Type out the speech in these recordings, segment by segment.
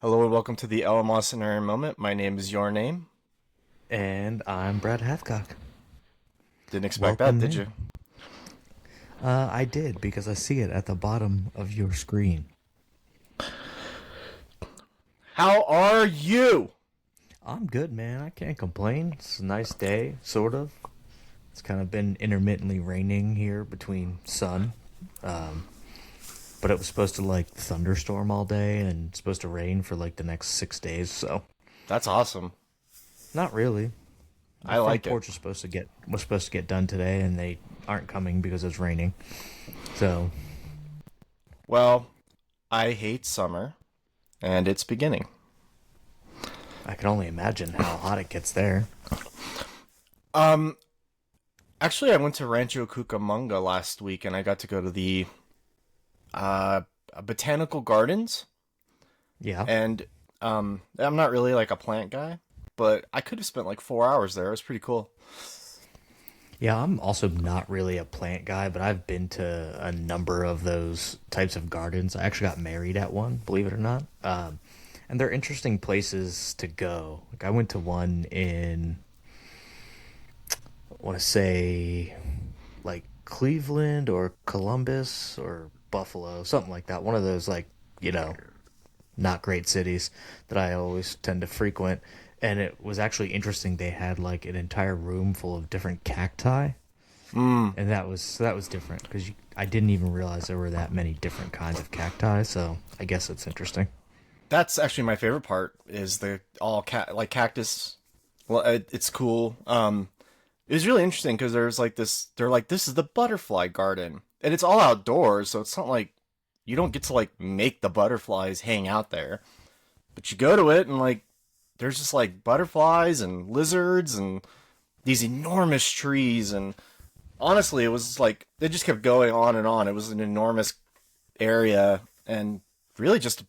Hello and welcome to the LMS Scenario Moment. My name is Your Name. And I'm Brad Hathcock. Didn't expect that, Welcome did in. you? I did because I see it at the bottom of your screen. How are you? I'm good, man. I can't complain. It's a nice day, sort of. It's kind of been intermittently raining here between sun. Um, but it was supposed to like thunderstorm all day and supposed to rain for like the next 6 days. So That's awesome. not really. My I front like it. porch was supposed to get done today, and they aren't coming because it's raining. So Well, I hate summer, and it's beginning. I can only imagine how hot it gets there. Um, Actually, I went to Rancho Cucamonga last week, and I got to go to the uh, botanical gardens. Yeah. And I'm not really like a plant guy, but I could have spent like 4 hours there. It was pretty cool. Yeah, I'm also not really a plant guy, but I've been to a number of those types of gardens. I actually got married at one, believe it or not. And they're interesting places to go. Like I went to one in, I want to say, like Cleveland or Columbus or Buffalo, something like that. One of those like, you know, not great cities that I always tend to frequent. And it was actually interesting. They had like an entire room full of different cacti, Mm, and that was different because I didn't even realize there were that many different kinds of cacti. So I guess it's interesting. that's actually my favorite part is the all like cactus. Well, it's cool. It was really interesting because there's like this. They're like, this is the butterfly garden, and it's all outdoors, so it's not like you don't get to like make the butterflies hang out there, but you go to it and like there's just like butterflies and lizards and these enormous trees, and honestly, it was like they just kept going on and on. It was an enormous area and really just a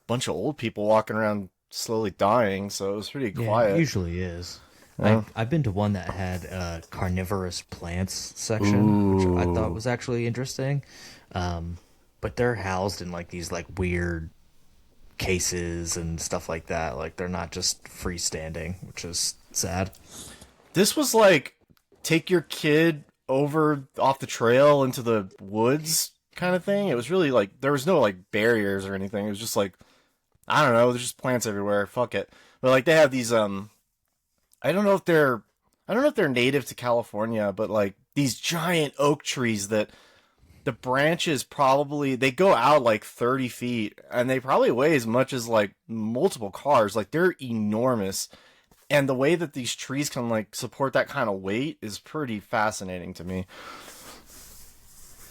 bunch of old people walking around slowly dying, so it was pretty Yeah, it quiet. usually is. Yeah. I've been to one that had a carnivorous plants section, which I thought Ooh. was actually interesting. Um, but they're housed in like these like weird cases and stuff like that. Like they're not just freestanding, which is sad. This was like take your kid over off the trail into the woods kind of thing. It was really like there was no like barriers or anything. It was just like I don't know, there's just plants everywhere. Fuck it. But like they have these I don't know if they're I don't know if they're native to California, but like these giant oak trees that the branches probably they go out like 30 feet and they probably weigh as much as like multiple cars. Like they're enormous, and the way that these trees can like support that kind of weight is pretty fascinating to me.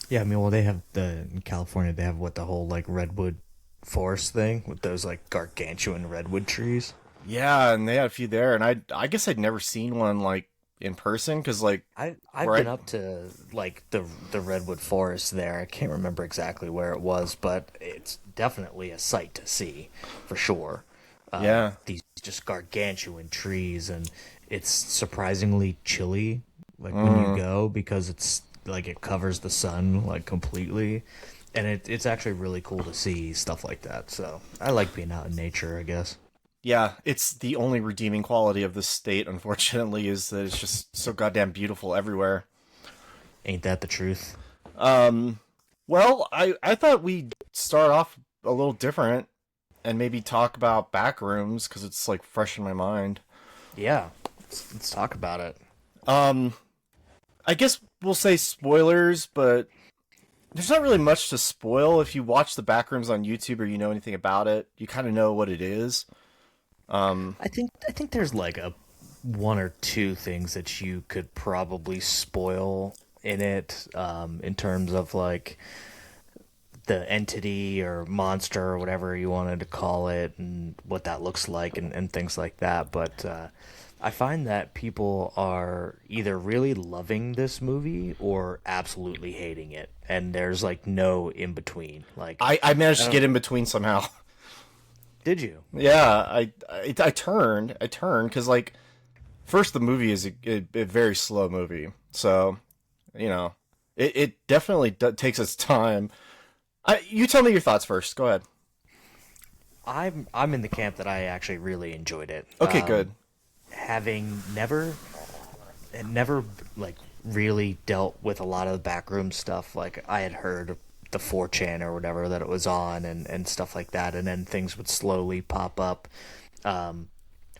Yeah, I mean, well, they have the in California. They have what the whole like redwood forest thing with those like gargantuan redwood trees. Yeah, and they had a few there, and I guess I'd never seen one like in person because like I've been right. up to like the redwood forest there. I can't remember exactly where it was, but it's definitely a sight to see for sure. Yeah. These just gargantuan trees, and it's surprisingly chilly. Like when you Mm. go because it's like it covers the sun like completely, and it's actually really cool to see stuff like that. So I like being out in nature, I guess. Yeah, it's the only redeeming quality of this state, unfortunately, is that it's just so goddamn beautiful everywhere. Ain't that the truth? Um, well, I thought we'd start off a little different and maybe talk about Backrooms because it's like fresh in my mind. Yeah, let's talk about it. Um, I guess we'll say spoilers, but there's not really much to spoil if you watch the Backrooms on YouTube or you know anything about it. You kind of know what it is. Um, I think there's like a one or two things that you could probably spoil in it, in terms of like the entity or monster or whatever you wanted to call it and what that looks like and things like that. But I find that people are either really loving this movie or absolutely hating it, and there's like no in between. Like, I I managed to don't. get in between somehow. Did you? Yeah, I turned because like first the movie is a very slow movie, so you know it definitely takes its time. You tell me your thoughts first. Go ahead. I'm in the camp that I actually really enjoyed it. Okay, good. Having never like really dealt with a lot of the backroom stuff. Like I had heard the 4chan or whatever that it was on and stuff like that, and then things would slowly pop up um,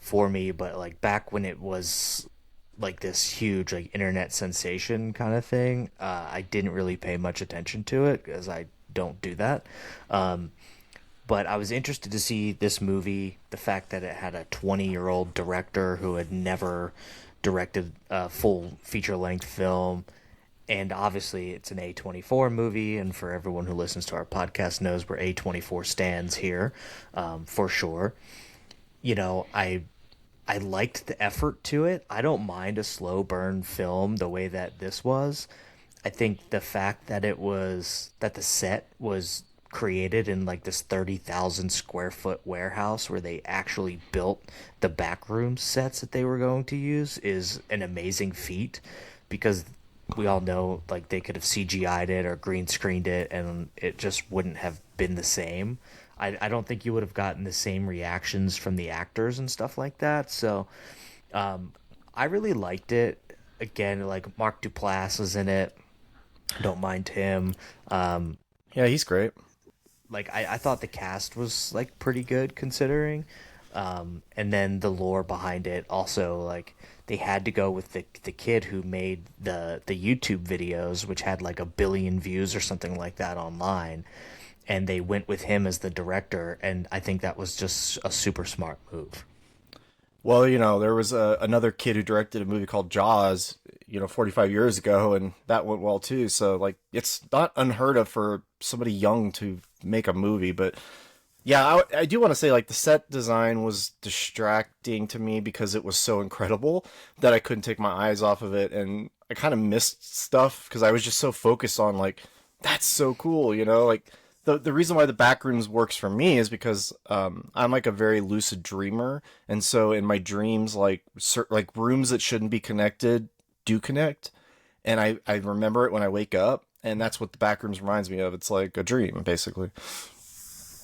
for me. But like back when it was like this huge like internet sensation kind of thing, I didn't really pay much attention to it because I don't do that. Um, but I was interested to see this movie, the fact that it had a 20-year-old director who had never directed a full feature length film. And obviously, it's an A24 movie, and for everyone who listens to our podcast knows where A24 stands here, for sure. You know, I liked the effort to it. I don't mind a slow burn film the way that this was. I think the fact that the set was created in like this 30,000 square foot warehouse where they actually built the backroom sets that they were going to use is an amazing feat, because we all know like they could have CGI'd it or green screened it and it just wouldn't have been the same. I don't think you would have gotten the same reactions from the actors and stuff like that. So I really liked it. Again, like Mark Duplass was in it. Don't mind him. Yeah, he's great. Like I thought the cast was like pretty good considering. And then the lore behind it also, like they had to go with the kid who made the YouTube videos, which had like 1 billion views or something like that online, and they went with him as the director, and I think that was just a super smart move. Well, there was another kid who directed a movie called Jaws, 45 years ago, and that went well too. So, like, it's not unheard of for somebody young to make a movie. But yeah, I do want to say, like, the set design was distracting to me because it was so incredible that I couldn't take my eyes off of it. And I kind of missed stuff because I was just so focused on, like, that's so cool, like. The reason why the Backrooms works for me is because I'm like a very lucid dreamer, and so in my dreams, like rooms that shouldn't be connected do connect, and I remember it when I wake up, and that's what the Backrooms reminds me of. It's like a dream, basically.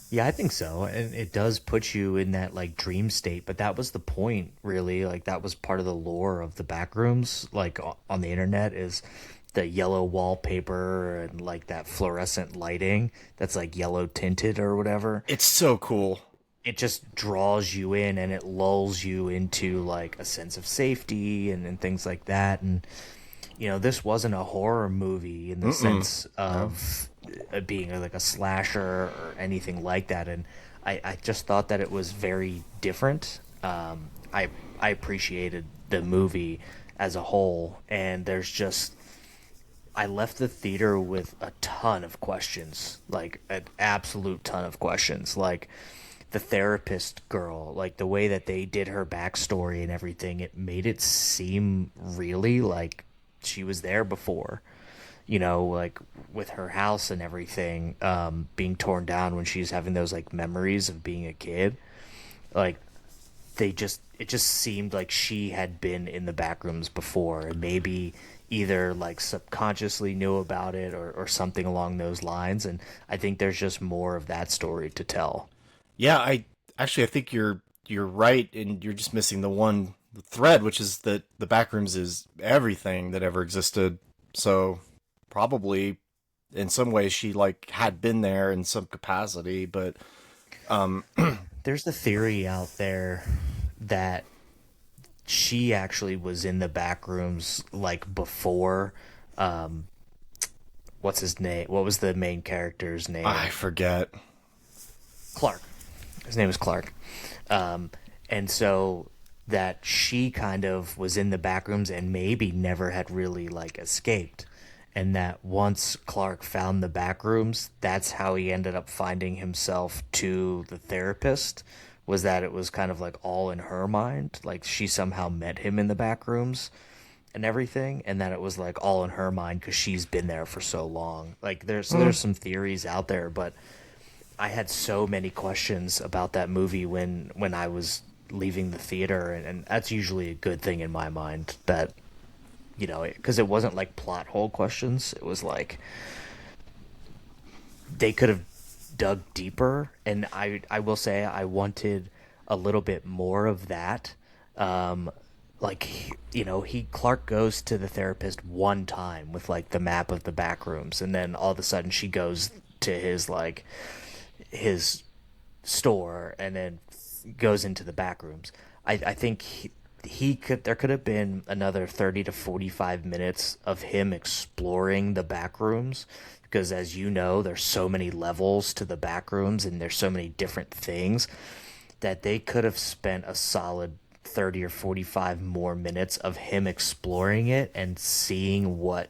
Yeah, I think so. And it does put you in that like dream state, but that was the point, really. Like that was part of the lore of the Backrooms, like on the internet, is the yellow wallpaper and like that fluorescent lighting that's like yellow tinted or whatever. It's so cool. It just draws you in and it lulls you into like a sense of safety and things like that. And this wasn't a horror movie in the sense No. of being like a slasher or anything like that. And I just thought that it was very different. I appreciated the movie as a whole, and there's just I left the theater with a ton of questions, like an absolute ton of questions. Like the therapist girl, like the way that they did her backstory and everything, it made it seem really like she was there before. Like with her house and everything being torn down when she's having those like memories of being a kid. Like it just seemed like she had been in the back rooms before, and maybe either like subconsciously knew about it or something along those lines. And I think there's just more of that story to tell. Yeah, I think you're right, and you're just missing the one thread, which is that the Backrooms is everything that ever existed. So probably in some ways she like had been there in some capacity, but um There's the theory out there that she actually was in the back rooms like before um what's his name, what was the main character's name? I forget. Clark. His name is Clark. And so that she kind of was in the back rooms and maybe never had really like escaped, and that once Clark found the back rooms, that's how he ended up finding himself to the therapist, was that it was kind of like all in her mind, like she somehow met him in the back rooms and everything, and that it was like all in her mind because she's been there for so long. Like there's some theories out there, but I had so many questions about that movie when I was leaving the theater, and that's usually a good thing in my mind, that because it wasn't like plot hole questions. It was like they could have dug deeper, and I will say I wanted a little bit more of that. Um, like he Clark goes to the therapist one time with like the map of the back rooms, and then all of a sudden she goes to his store and then goes into the back rooms. I think he could there could have been another 30 to 45 minutes of him exploring the back rooms, because as you know there's so many levels to the back rooms and there's so many different things that they could have spent a solid 30 or 45 more minutes of him exploring it and seeing what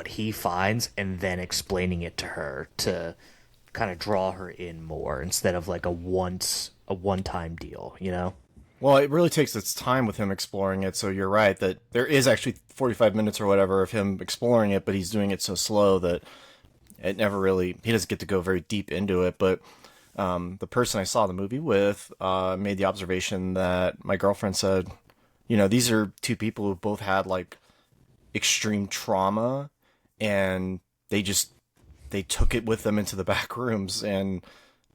he finds and then explaining it to her to kind of draw her in more instead of like a one-time deal. Well, it really takes its time with him exploring it, so you're right that there is actually 45 minutes or whatever of him exploring it, but he's doing it so slow that it never really, he doesn't get to go very deep into it. But the person I saw the movie with made the observation that my girlfriend said, these are two people who both had like extreme trauma, and they took it with them into the back rooms, and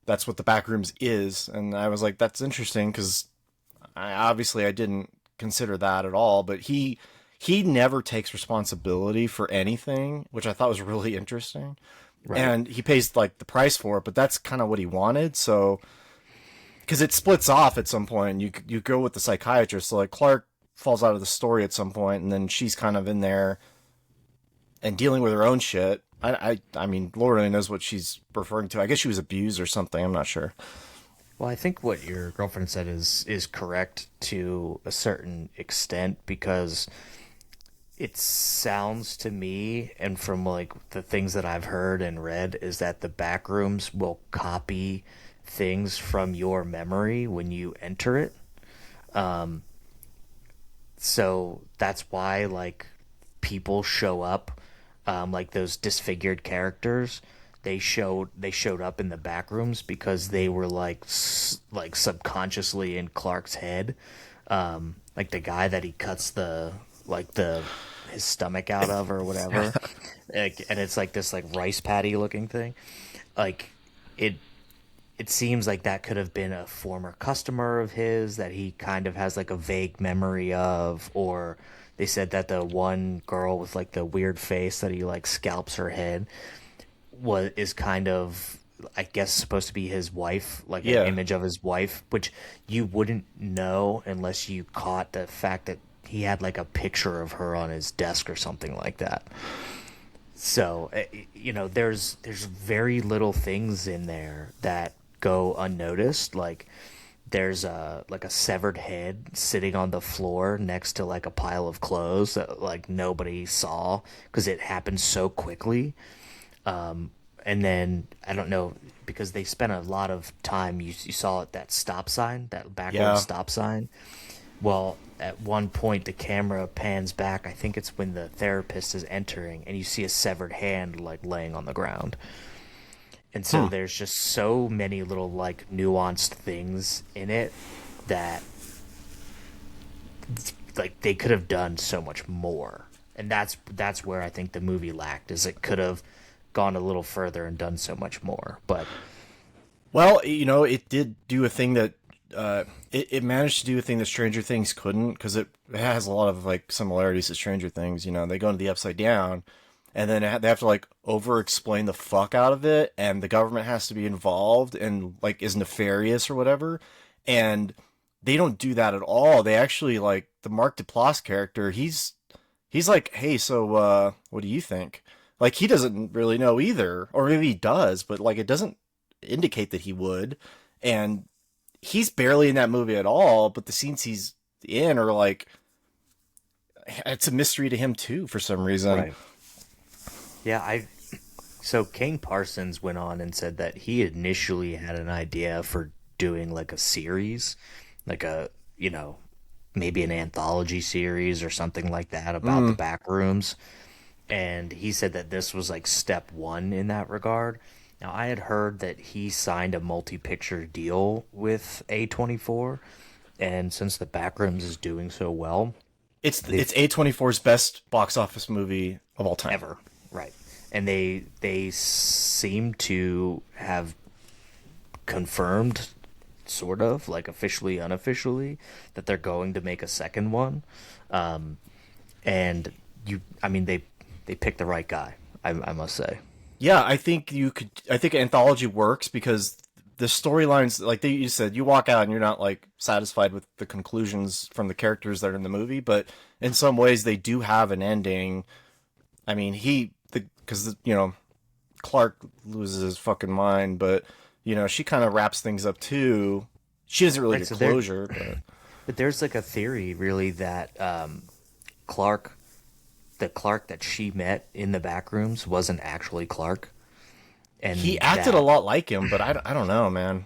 that's what the back rooms is. And I was like, that's interesting, because I didn't consider that at all. But he never takes responsibility for anything, which I thought was really interesting. Right. And he pays like the price for it, but that's kind of what he wanted. So, because it splits off at some point, you go with the psychiatrist. So like Clark falls out of the story at some point, and then she's kind of in there and dealing with her own shit. I mean, Lord only knows what she's referring to. I guess she was abused or something. I'm not sure. Well, I think what your girlfriend said is correct to a certain extent, because it sounds to me, and from like the things that I've heard and read, is that the backrooms will copy things from your memory when you enter it. So that's why like people show up, like those disfigured characters. They showed up in the back rooms because they were like subconsciously in Clark's head, like the guy that he cuts his stomach out of or whatever, and it's like this like rice patty looking thing. Like it seems like that could have been a former customer of his that he kind of has like a vague memory of, or they said that the one girl with like the weird face that he like scalps her head is kind of, I guess, supposed to be his wife, like an image of his wife, which you wouldn't know unless you caught the fact that he had like a picture of her on his desk or something like that. So, there's very little things in there that go unnoticed. Like there's a severed head sitting on the floor next to like a pile of clothes that like nobody saw because it happened so quickly. And then I don't know, because they spent a lot of time. You saw that stop sign, that backward stop sign. Well, at one point the camera pans back. I think it's when the therapist is entering, and you see a severed hand like laying on the ground. And so there's just so many little like nuanced things in it that like they could have done so much more. And that's where I think the movie lacked, is it could have gone a little further and done so much more. But well, it did do a thing that it managed to do a thing that Stranger Things couldn't, because it has a lot of like similarities to Stranger Things. They go into the Upside Down, and then they have to like over explain the fuck out of it, and the government has to be involved and like is nefarious or whatever. And they don't do that at all. They actually, like, the Mark Duplass character, he's like, hey, so what do you think? Like, he doesn't really know either, or maybe he does, but like it doesn't indicate that he would. And he's barely in that movie at all, but the scenes he's in are like, it's a mystery to him too for some reason. Right. Yeah, so Kane Parsons went on and said that he initially had an idea for doing like a series, like maybe an anthology series or something like that about the back rooms. And he said that this was like step one in that regard. Now, I had heard that he signed a multi-picture deal with A24, and since the Backrooms is doing so well, it's A24's best box office movie of all time ever, right? and they seem to have confirmed, sort of like officially, unofficially, that they're going to make a second one. Um, and I mean, they picked the right guy. I must say. Yeah, I think you could. I think anthology works because the storylines, like you said, you walk out and you're not like satisfied with the conclusions from the characters that are in the movie, but in some ways they do have an ending. I mean, because Clark loses his fucking mind, but she kind of wraps things up too. She doesn't really Right. get So there, closure, but but there's like a theory really that Clark, the Clark that she met in the back rooms, wasn't actually Clark, he and acted a that lot like him. But I don't know, man.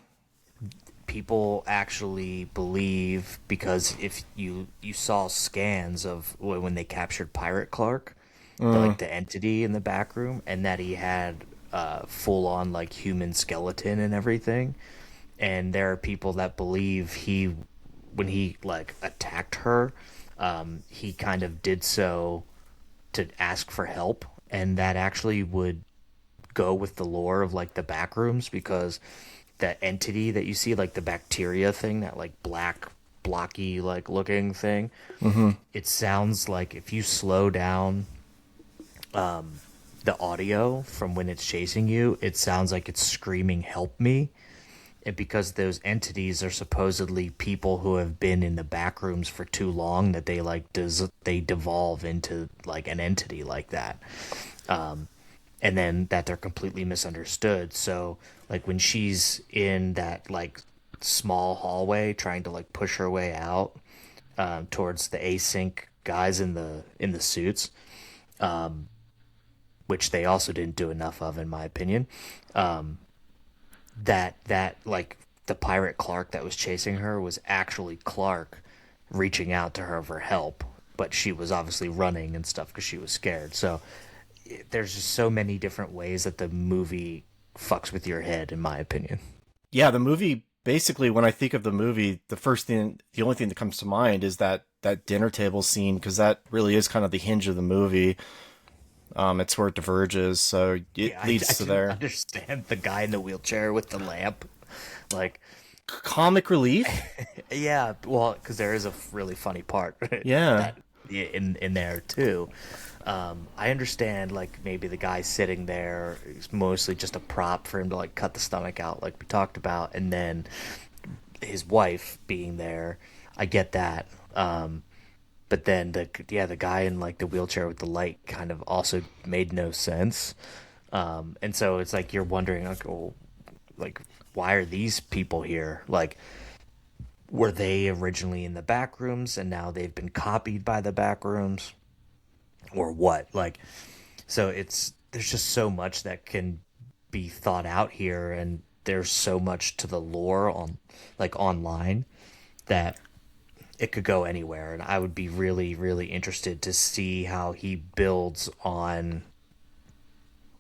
people actually believe, because if you saw scans of when they captured Pirate Clark, Mm, like the entity in the back room, and that he had full on like human skeleton and everything, and there are people that believe when he like attacked her, he kind of did so to ask for help, and that actually would go with the lore of like the back rooms, because that entity that you see, like the bacteria thing, that like black blocky like looking thing, hmm. it sounds like if you slow down the audio from when it's chasing you, it sounds like it's screaming help me. And because those entities are supposedly people who have been in the back rooms for too long, that they like they devolve into like an entity like that, and then that they're completely misunderstood. So like when she's in that like small hallway trying to like push her way out towards the async guys in the suits, which they also didn't do enough of in my opinion, that like the pirate Clark that was chasing her was actually Clark reaching out to her for help, but she was obviously running and stuff because she was scared. So there's just so many different ways that the movie fucks with your head, in my opinion. Yeah, the movie basically when I think of the movie, the only thing that comes to mind is that dinner table scene because that really is kind of the hinge of the movie. It's where it diverges, so Yeah, it I leads to didn't there. understand the guy in the wheelchair with the lamp. Like, Comic relief? yeah, well, because there is a really funny part Yeah. that in there too. I understand like maybe the guy sitting there is mostly just a prop for him to like cut the stomach out, like we talked about, and then his wife being there. I get that. But then the guy in like the wheelchair with the light kind of also made no sense. And so it's like you're wondering like, oh, like why are these people here? Like were they originally in the back rooms and now they've been copied by the back rooms or what? Like so it's there's just so much that can be thought out here, and there's so much to the lore on like online that it could go anywhere, and I would be really interested to see how he builds on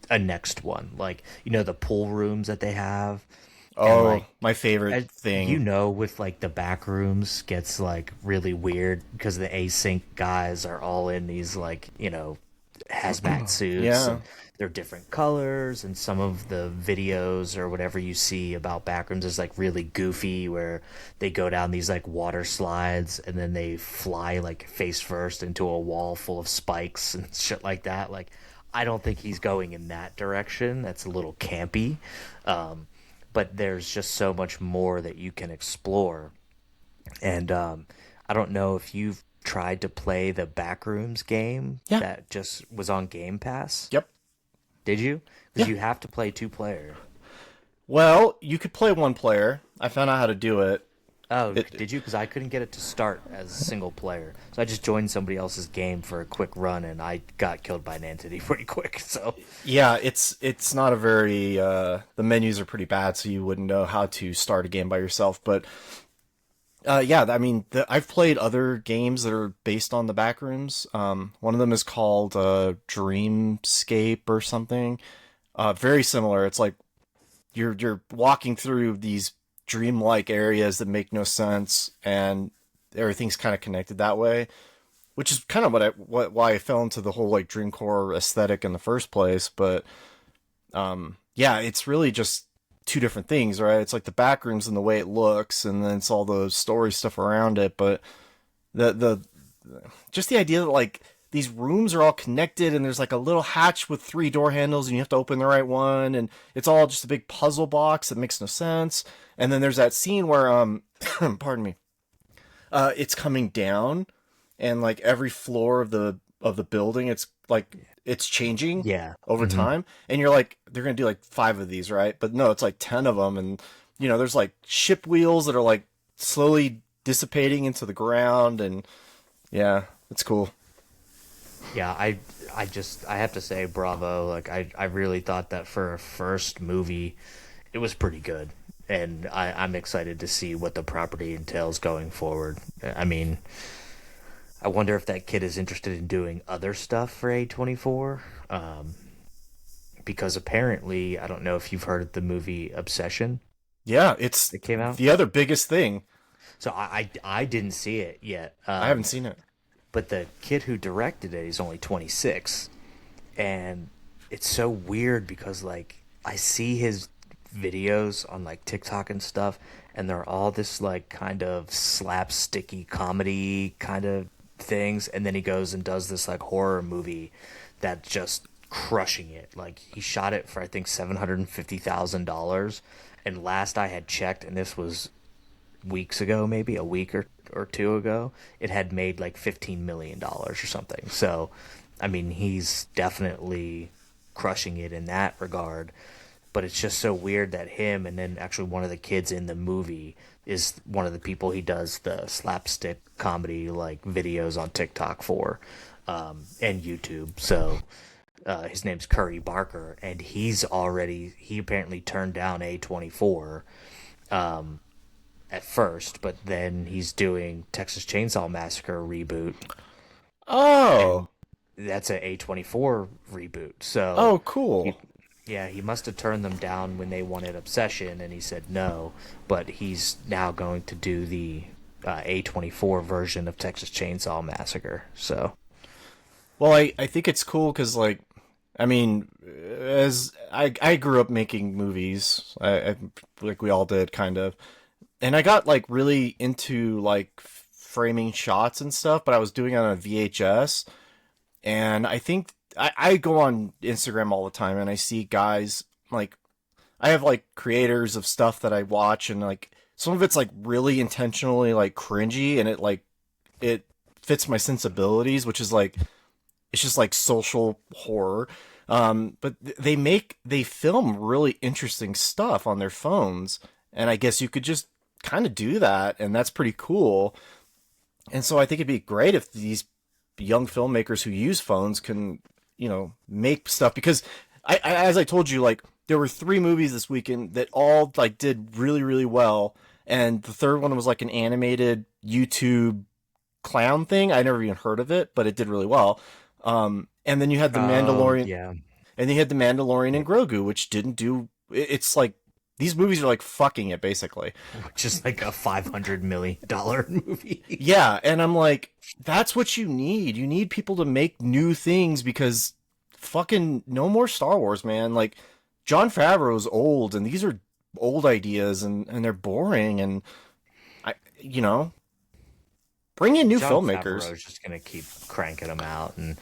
a next one, like the pool rooms that they have, and Oh, like my favorite as thing. with like the back rooms gets like really weird because the async guys are all in these like hazmat suits, Yeah. and they're different colors, and some of the videos or whatever you see about backrooms is like really goofy where they go down these like water slides and then they fly like face first into a wall full of spikes and shit like that. Like I don't think he's going in that direction. That's a little campy. But there's just so much more that you can explore. And I don't know if you've tried to play the Backrooms game Yeah. that just was on Game Pass. Yep. Did you? Because Yeah. you have to play two player. Well, you could play one player. I found out how to do it. Oh, It did you? Because I couldn't get it to start as single player, so I just joined somebody else's game for a quick run, and I got killed by an entity pretty quick. So Yeah, it's not a very the menus are pretty bad, so you wouldn't know how to start a game by yourself. But yeah, I mean, I've played other games that are based on the Backrooms. One of them is called Dreamscape or something. Very similar. It's like you're walking through these dreamlike areas that make no sense, and everything's kind of connected that way. which is kind of why I fell into the whole like dreamcore aesthetic in the first place. But yeah, it's really just two different things, right? It's like the backrooms and the way it looks, and then it's all the story stuff around it. But the just the idea that like these rooms are all connected and there's like a little hatch with three door handles and you have to open the right one, and it's all just a big puzzle box that makes no sense. And then there's that scene where pardon me, it's coming down, and like every floor of the building, it's like it's changing Yeah. over Hmm. time, and you're like, they're gonna do like five of these, right? But no, it's like 10 of them, and there's like ship wheels that are like slowly dissipating into the ground, and yeah, it's cool. Yeah, I have to say bravo. Like I really thought that for a first movie, it was pretty good. And I'm excited to see what the property entails going forward. I mean, I wonder if that kid is interested in doing other stuff for A24. Because apparently, I don't know if you've heard of the movie Obsession Yeah, it's that came out. the other biggest thing. So I didn't see it yet. I haven't seen it. But the kid who directed it, he's only 26. And it's so weird because like I see his videos on like TikTok and stuff, and they're all this like kind of slapsticky comedy kind of things, and then he goes and does this like horror movie that's just crushing it. Like he shot it for I think $750,000, and last I had checked, and this was weeks ago, maybe a week or two ago, it had made like $15 million or something. So, I mean, he's definitely crushing it in that regard. But it's just so weird that him and then actually one of the kids in the movie is one of the people he does the slapstick comedy like videos on TikTok for, and YouTube. So his name's Curry Barker, and he apparently turned down A24 at first, but then he's doing Texas Chainsaw Massacre reboot, and Oh, that's a A24 reboot. So, oh, cool. he, yeah, he must have turned them down when they wanted Obsession, and he said no. But he's now going to do the A24 version of Texas Chainsaw Massacre. So, Well, I think it's cool because, like, I mean, as I grew up making movies, like we all did, kind of, and I got like really into like framing shots and stuff, but I was doing it on a VHS, and I think I go on Instagram all the time, and I see guys like I have like creators of stuff that I watch, and like some of it's like really intentionally like cringy, and it fits my sensibilities, which is like it's just like social horror. But they film really interesting stuff on their phones, and I guess you could just kind of do that, and that's pretty cool. And so I think it'd be great if these young filmmakers who use phones can, make stuff, because as I told you, like there were three movies this weekend that all like did really, really well, and the third one was like an animated YouTube clown thing. I never even heard of it, but it did really well. And then you had the Mandalorian, yeah, and then you had the Mandalorian and Grogu, which didn't do. It's like these movies are like fucking it basically. which is like a $500 million movie. Yeah, and I'm like, that's what you need. You need people to make new things because fucking no more Star Wars, man. Like John Favreau's old, and these are old ideas, and they're boring, and I, bring in new John filmmakers. Favreau is just gonna keep cranking them out, and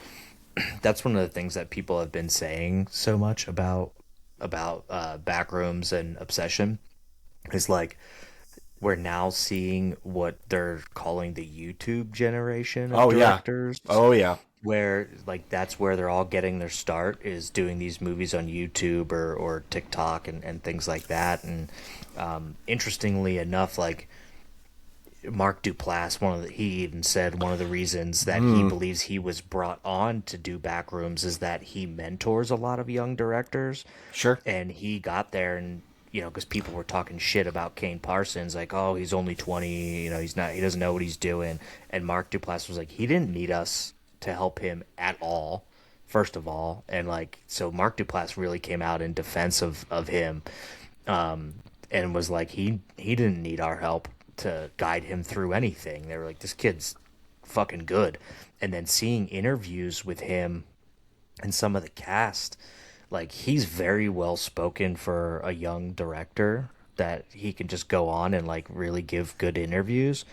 that's one of the things that people have been saying so much about Backrooms and Obsession is like we're now seeing what they're calling the YouTube generation of Oh yeah, directors, oh yeah. where like that's where they're all getting their start is doing these movies on YouTube or TikTok and things like that. And interestingly enough, like Mark Duplass, he even said one of the reasons that he believes he was brought on to do Backrooms is that he mentors a lot of young directors, Sure. and he got there and because people were talking shit about Kane Parsons, like, oh, he's only 20, he doesn't know what he's doing, and Mark Duplass was like, he didn't need us to help him at all, first of all, and like, so Mark Duplass really came out in defense of him, and was like, he didn't need our help to guide him through anything. They were like, this kid's fucking good. And then seeing interviews with him and some of the cast, like he's very well spoken for a young director, that he can just go on and like really give good interviews.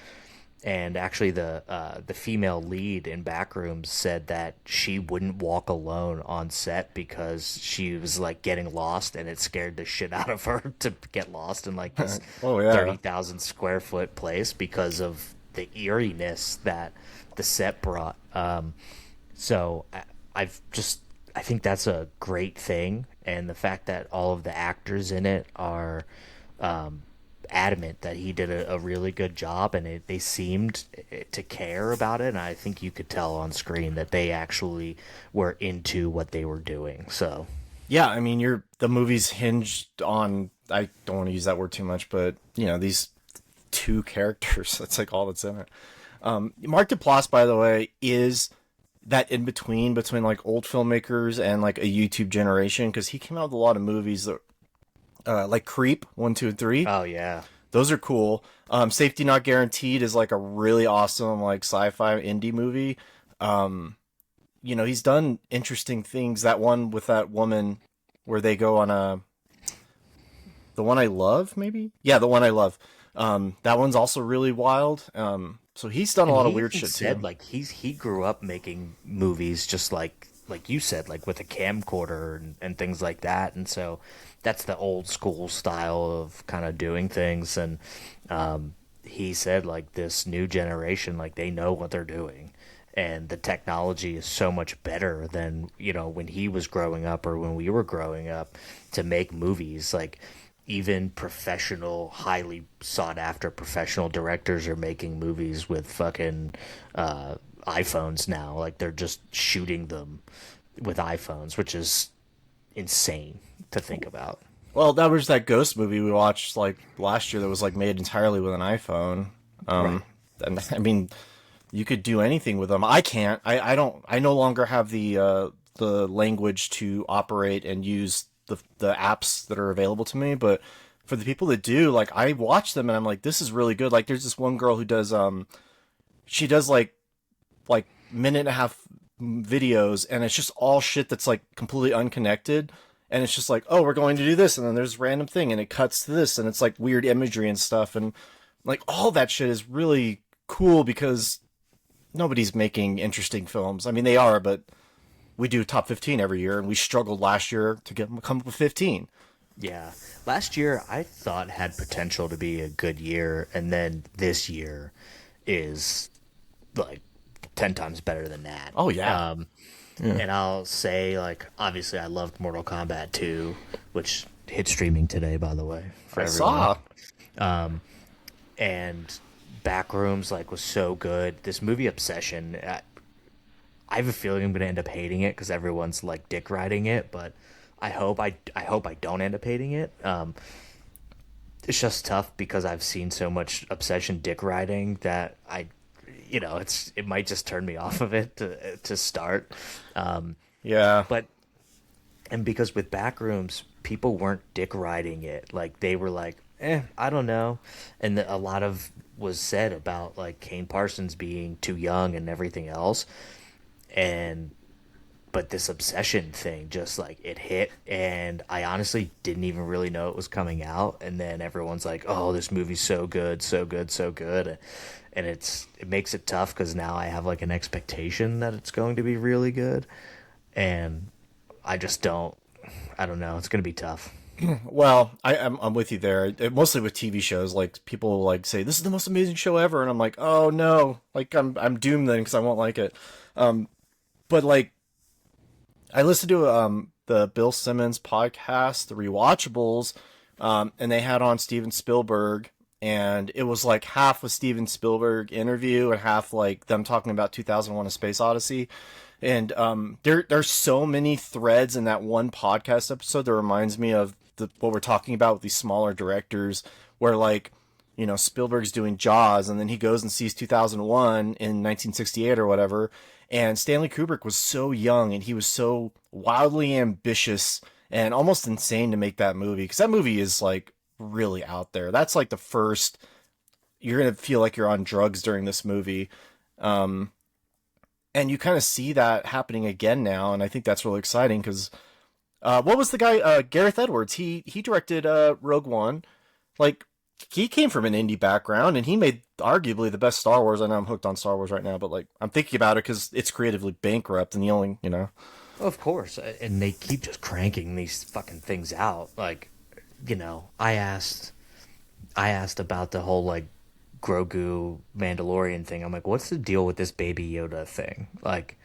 And actually, the female lead in Backrooms said that she wouldn't walk alone on set because she was like getting lost, and it scared the shit out of her to get lost in like this Oh yeah. 30,000 square foot place because of the eeriness that the set brought. So I think that's a great thing, and the fact that all of the actors in it are adamant that he did a really good job, and they seemed to care about it, and I think you could tell on screen that they actually were into what they were doing. So Yeah, I mean, the movie's hinged on, I don't want to use that word too much, but these two characters. That's like all that's in it. Mark Duplass, by the way, is that in between like old filmmakers and like a YouTube generation, because he came out with a lot of movies that like Creep 1, 2, and 3. oh yeah, Those are cool. Safety Not Guaranteed is like a really awesome like sci-fi indie movie. He's done interesting things. That one with that woman where they go on The One I Love, maybe? Yeah, The One I Love. That one's also really wild. So he's done a and lot he of weird even shit said too. like he grew up making movies just like you said, like with a camcorder and things like that, and so that's the old school style of kind of doing things. And he said like this new generation, like they know what they're doing, and the technology is so much better than when he was growing up or when we were growing up to make movies. Like even professional, highly sought after professional directors are making movies with fucking iPhones now. Like they're just shooting them with iPhones, which is insane to think about. Well, that was that Ghost movie we watched like last year that was like made entirely with an iPhone. Right. And I mean, you could do anything with them. I can't. I don't. I no longer have the language to operate and use the apps that are available to me. But for the people that do, like I watch them and I'm like, this is really good. Like there's this one girl who does she does like minute and a half videos, and it's just all shit that's like completely unconnected. And it's just like, oh, we're going to do this, and then there's a random thing, and it cuts to this, and it's like weird imagery and stuff, and like all that shit is really cool because nobody's making interesting films. I mean, they are, but we do top 15 every year, and we struggled last year to come up with 15. Yeah. Last year I thought had potential to be a good year, and then this year is like 10 times better than that. Oh yeah. And I'll say, like, obviously I loved Mortal Kombat 2, which hit streaming today, by the way, for I everyone. saw. And Backrooms, like, was so good. This movie Obsession, I have a feeling I'm going to end up hating it because everyone's, like, dick riding it, but I hope I don't end up hating it. It's just tough because I've seen so much Obsession dick riding that it might just turn me off of it to start. Yeah. But and because with Backrooms, people weren't dick riding it. Like they were like, I don't know. And a lot of was said about like Kane Parsons being too young and everything else. But this Obsession thing just like it hit, and I honestly didn't even really know it was coming out, and then everyone's like, oh, this movie's so good, so good, so good. And it makes it tough because now I have like an expectation that it's going to be really good, and I just I don't know, it's going to be tough. Well, I'm with you there. Mostly with TV shows, like people like say this is the most amazing show ever, and I'm like, oh no, like I'm doomed then because I won't like it. But like I listened to the Bill Simmons podcast, The Rewatchables, and they had on Steven Spielberg, and it was like half a Steven Spielberg interview and half like them talking about 2001: A Space Odyssey. And there's so many threads in that one podcast episode that reminds me of what we're talking about with these smaller directors, where like Spielberg's doing Jaws, and then he goes and sees 2001 in 1968 or whatever. And Stanley Kubrick was so young, and he was so wildly ambitious and almost insane to make that movie, because that movie is like really out there. That's like the first you're gonna feel like you're on drugs during this movie. And you kind of see that happening again now, and I think that's really exciting because what was the guy Gareth Edwards? He directed Rogue One. Like he came from an indie background, and he made arguably the best Star Wars. I know I'm hooked on Star Wars right now, but like I'm thinking about it because it's creatively bankrupt, and the only Of course, and they keep just cranking these fucking things out. Like, I asked about the whole like Grogu Mandalorian thing. I'm like, what's the deal with this Baby Yoda thing? Like,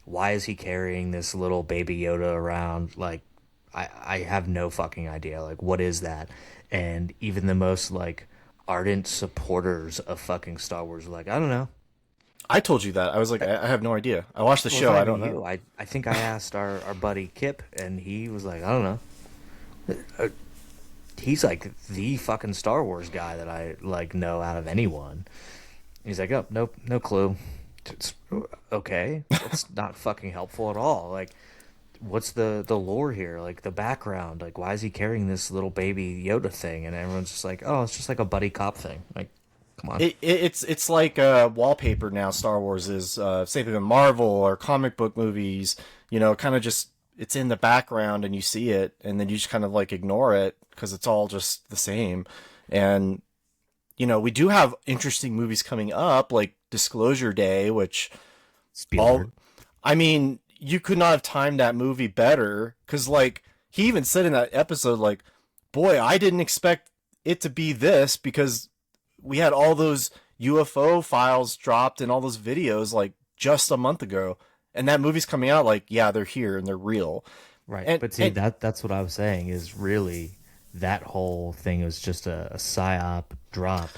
why is he carrying this little Baby Yoda around? Like, I have no fucking idea. Like, what is that? And even the most like ardent supporters of fucking Star Wars are like, I don't know. I told you that. I was like, I have no idea. I watched the Well, show. it's not I don't even know. you. I think I asked our buddy Kip, and he was like, I don't know. He's like the fucking Star Wars guy that I like know out of anyone. He's like, oh, nope, no clue. It's, okay, that's not fucking helpful at all. Like, what's the lore here? Like the background. Like, why is he carrying this little baby Yoda thing? And everyone's just like, oh, it's just like a buddy cop thing. Like, come on. It's like wallpaper now. Star Wars is same thing with Marvel or comic book movies. Kind of just it's in the background and you see it, and then you just kind of like ignore it because it's all just the same. And we do have interesting movies coming up, like Disclosure Day, which Spielberg. I mean, you could not have timed that movie better because, like, he even said in that episode, like, boy, I didn't expect it to be this because we had all those UFO files dropped and all those videos, like, just a month ago. And that movie's coming out, like, yeah, they're here and they're real. Right. And, But see, that's what I was saying is really that whole thing was just a psyop drop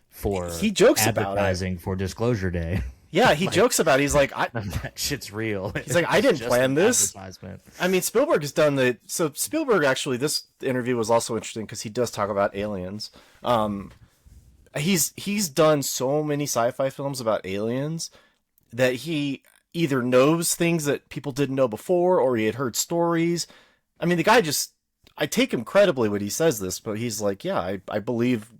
for he jokes about it. advertising for Disclosure Day. Yeah, he jokes about it. He's like, That shit's real. He's like, I didn't Just plan an this. advertisement. I mean, Spielberg has done so Spielberg actually, this interview was also interesting because he does talk about aliens. He's done so many sci-fi films about aliens that he either knows things that people didn't know before or he had heard stories. I mean, the guy I take him credibly when he says this, but he's like, yeah, I believe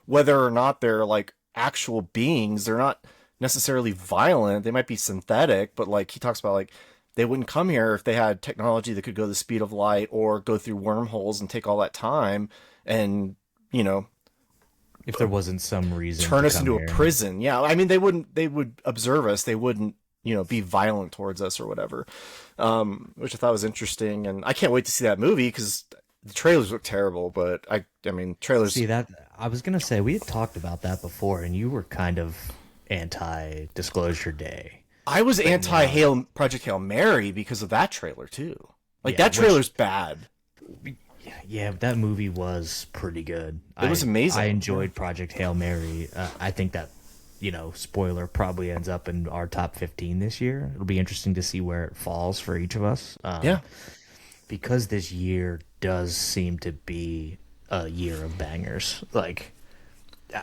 whether or not they're like actual beings, they're not necessarily violent. They might be synthetic, but like he talks about like they wouldn't come here if they had technology that could go the speed of light or go through wormholes and take all that time and, If there wasn't some reason turn to us come into here. a prison. Yeah. I mean, they would observe us. They wouldn't, be violent towards us or whatever. Which I thought was interesting. And I can't wait to see that movie because the trailers look terrible, but I mean, trailers. See that I was gonna say we had talked about that before, and you were kind of anti-Disclosure Day. I was Project Hail Mary because of that trailer too. Like Yeah, that trailer's bad. Yeah, that movie was pretty good. It was amazing. I enjoyed Project Hail Mary. I think that, spoiler probably ends up in our top 15 this year. It'll be interesting to see where it falls for each of us. Yeah. Because this year does seem to be a year of bangers. Like,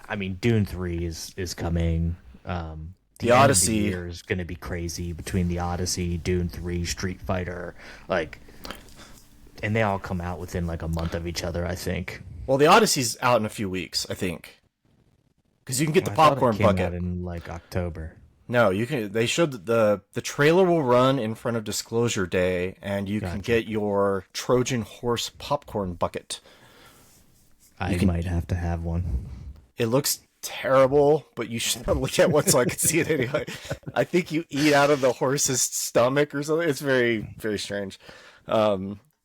I mean, Dune 3 is coming. The Odyssey year is going to be crazy between the Odyssey, Dune 3, Street Fighter, like, and they all come out within like a month of each other, I think. Well, the Odyssey's out in a few weeks, I think, because you can get the I thought popcorn it came bucket out in like October. No, you can. They showed that the trailer will run in front of Disclosure Day, and you can Gotcha. get your Trojan horse popcorn bucket. I might have to have one. It looks terrible, but you should probably get one so I can see it anyway. I think you eat out of the horse's stomach or something. It's very, very strange.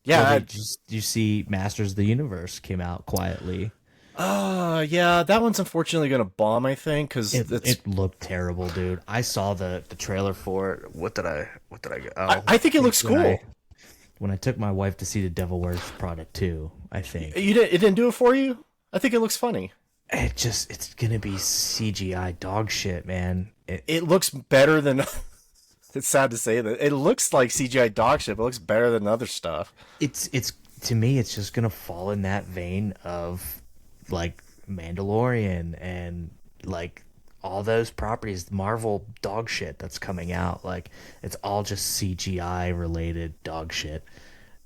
Yeah, You see Masters of the Universe came out quietly. yeah, that one's unfortunately gonna bomb. I think because It looked terrible, dude. I saw the trailer for it. What did I go? Oh, I think it looks cool. When I took my wife to see The Devil Wears Prada 2, I think It didn't do it for you. I think it looks funny. it's gonna be CGI dog shit, man. It looks better than. It's sad to say that it looks like CGI dog shit, but it looks better than other stuff. It's to me, it's just gonna fall in that vein of like Mandalorian and like all those properties, Marvel dog shit that's coming out. Like it's all just CGI related dog shit,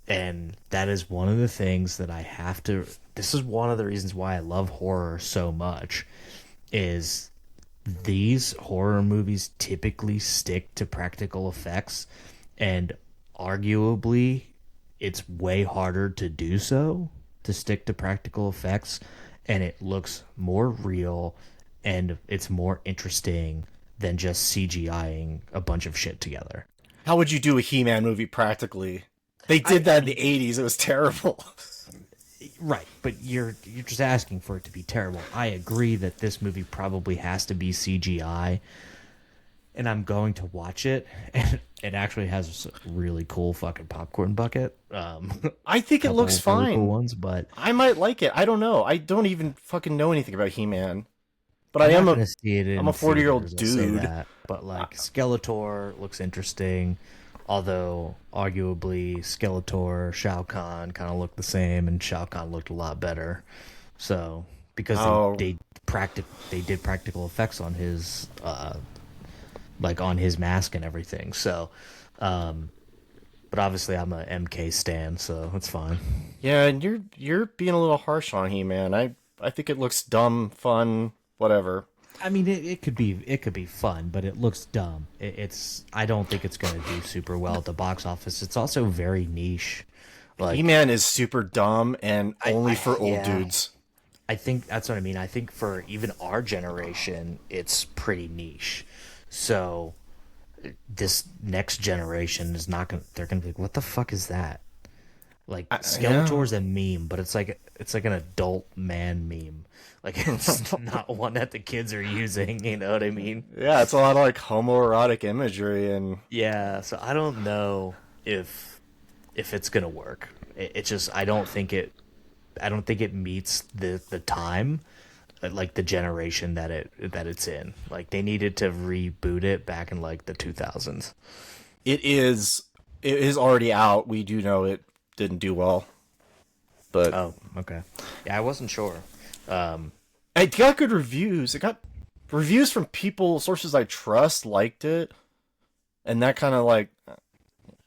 and that is one of the things that I have to. This is one of the reasons why I love horror so much. Is these horror movies typically stick to practical effects, and arguably it's way harder to do so, to stick to practical effects, and it looks more real and it's more interesting than just CGIing a bunch of shit together. How would you do a He-Man movie practically? They did that in the 80s. It was terrible. Right, but you're just asking for it to be terrible. I agree that this movie probably has to be CGI, and I'm going to watch it. And it actually has a really cool fucking popcorn bucket. I think it looks really fine. cool ones, but I might like it. I don't know. I don't even fucking know anything about He-Man. But I'm not gonna see it in I'm a 40-year-old theaters, I'll say dude. that. But like Skeletor looks interesting, although arguably Skeletor, Shao Kahn kind of looked the same, and Shao Kahn looked a lot better. So because they did practical effects on his like on his mask and everything. So, but obviously I'm a MK stan, so it's fine. Yeah, and you're being a little harsh on He-Man. I think it looks dumb, fun, whatever. I mean, it could be fun, but it looks dumb. I don't think it's going to do super well at the box office. It's also very niche. Like He-Man is super dumb and only for old dudes. I think that's what I mean. I think for even our generation, it's pretty niche. So this next generation is not going to, they're going to be like, what the fuck is that? Like Skeletor's a meme, but it's like an adult man meme. Like it's not one that the kids are using, you know what I mean? Yeah, it's a lot of like homoerotic imagery and Yeah, so I don't know if it's gonna work. It just I don't think it meets the time, like the generation that it's in. Like they needed to reboot it back in like the 2000s. it is already out. We do know it didn't do well. But Oh, okay. Yeah, I wasn't sure. it got good reviews. It got reviews from sources I trust liked it. And that's kind of what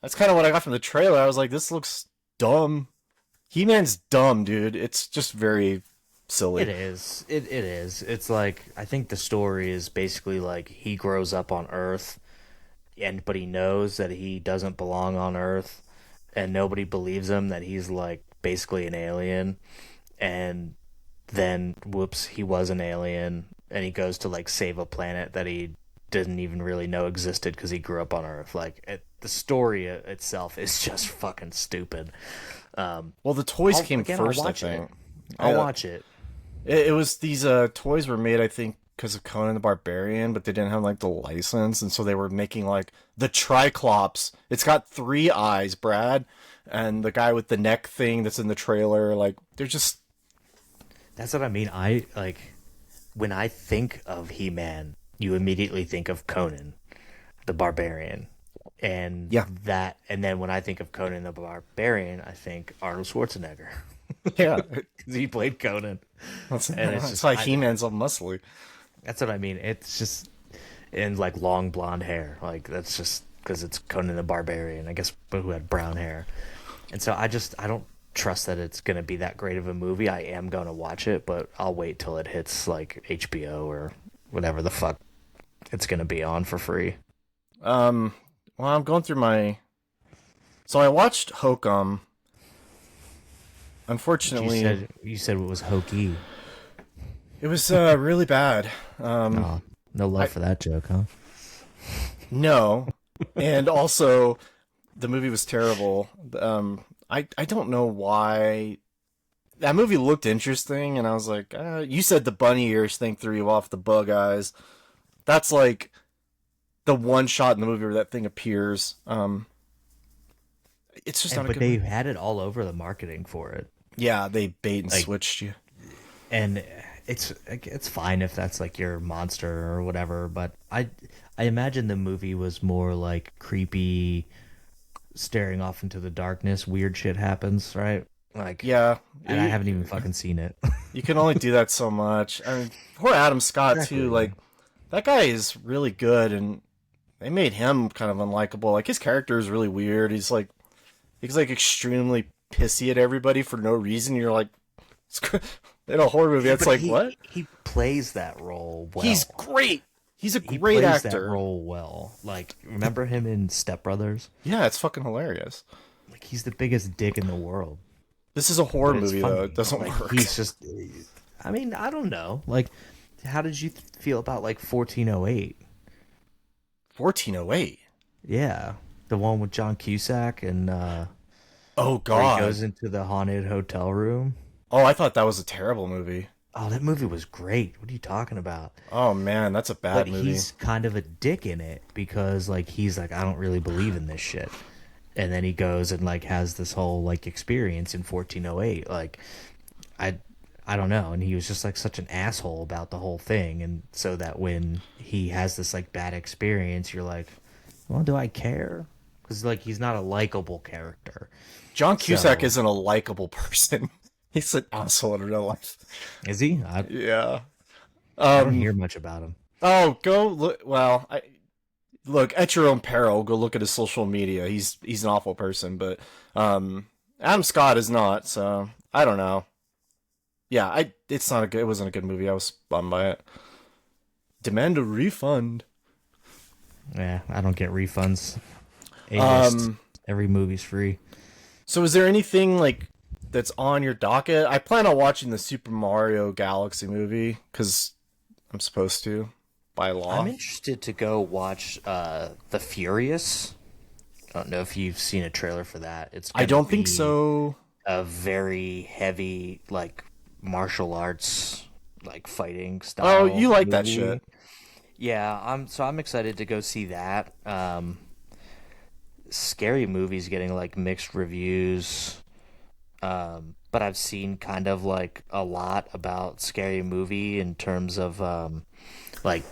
I got from the trailer. I was like, this looks dumb. He-Man's dumb, dude. It's just very silly. It is. It is. It's like I think the story is basically like he grows up on Earth, but he knows that he doesn't belong on Earth, and nobody believes him that he's like basically an alien, and then whoops, he was an alien, and he goes to like save a planet that he didn't even really know existed because he grew up on Earth. Like the story itself is just fucking stupid. Well, the toys came first, I think. I'll watch it. It was these toys were made, I think, because of Conan the Barbarian, but they didn't have like the license, and so they were making like the Triclops. It's got 3 eyes, Brad, and the guy with the neck thing that's in the trailer. Like they're just. That's what I mean. I like when I think of He-Man, you immediately think of Conan the Barbarian. And and then when I think of Conan the Barbarian, I think Arnold Schwarzenegger. Yeah, he played Conan. That's why He-Man's all muscly. That's what I mean. It's just and like long blonde hair. Like that's just because it's Conan the Barbarian, I guess, but who had brown hair. And so I don't trust that it's going to be that great of a movie. I am going to watch it, but I'll wait till it hits like HBO or whatever the fuck it's going to be on for free. Well, I'm going through so I watched Hokum. Unfortunately, you said it was hokey. It was really bad. No love for that joke, huh? No, and also the movie was terrible. I don't know why. That movie looked interesting, and I was like, you said the bunny ears thing threw you off the bug eyes. That's like the one shot in the movie where that thing appears. It's just not a good they movie. had it all over the marketing for it. Yeah, they bait and switched you. And it's fine if that's like your monster or whatever, but I imagine the movie was more like creepy, staring off into the darkness, weird shit happens, right? Like Yeah. and I haven't even fucking seen it. You can only do that so much. I mean, poor Adam Scott too. Like that guy is really good, and they made him kind of unlikable. Like his character is really weird. He's like extremely pissy at everybody for no reason. You're like, in a horror movie, it's like what? He plays that role well. He's great. He's a He great plays actor. that role well. Like, remember him in Step Brothers? Yeah, it's fucking hilarious. Like, he's the biggest dick in the world. This is a horror But it's movie, funny. though. It doesn't Like, work. he's just. I mean, I don't know. Like, how did you feel about like 1408? 1408. Yeah, the one with John Cusack and Oh, where he God. goes into the haunted hotel room. Oh, I thought that was a terrible movie. Oh, that movie was great. What are you talking about? Oh, man, that's a bad But movie. he's kind of a dick in it because like he's like, I don't really believe in this shit. And then he goes and like has this whole like experience in 1408. Like I don't know, and he was just like such an asshole about the whole thing, and so that when he has this like bad experience, you're like, well, do I care? Because like he's not a likable character. John Cusack So- isn't a likable person. He's an asshole in real life. Is he? I Yeah. don't hear much about him. Oh, go look. Well, look at your own peril. Go look at his social media. He's an awful person, but Adam Scott is not. So I don't know. Yeah, it's not a good. It wasn't a good movie. I was bummed by it. Demand a refund. Yeah, I don't get refunds. A-list. Every movie's free. So is there anything like that's on your docket? I plan on watching the Super Mario Galaxy movie because I'm supposed to by law. I'm interested to go watch The Furious. I don't know if you've seen a trailer for that. I don't think be so. A very heavy, like, martial arts, like, fighting style. Oh, you like that movie. shit. Yeah, I'm excited to go see that. Scary movies getting, like, mixed reviews. But I've seen kind of, like, a lot about Scary Movie in terms of, like,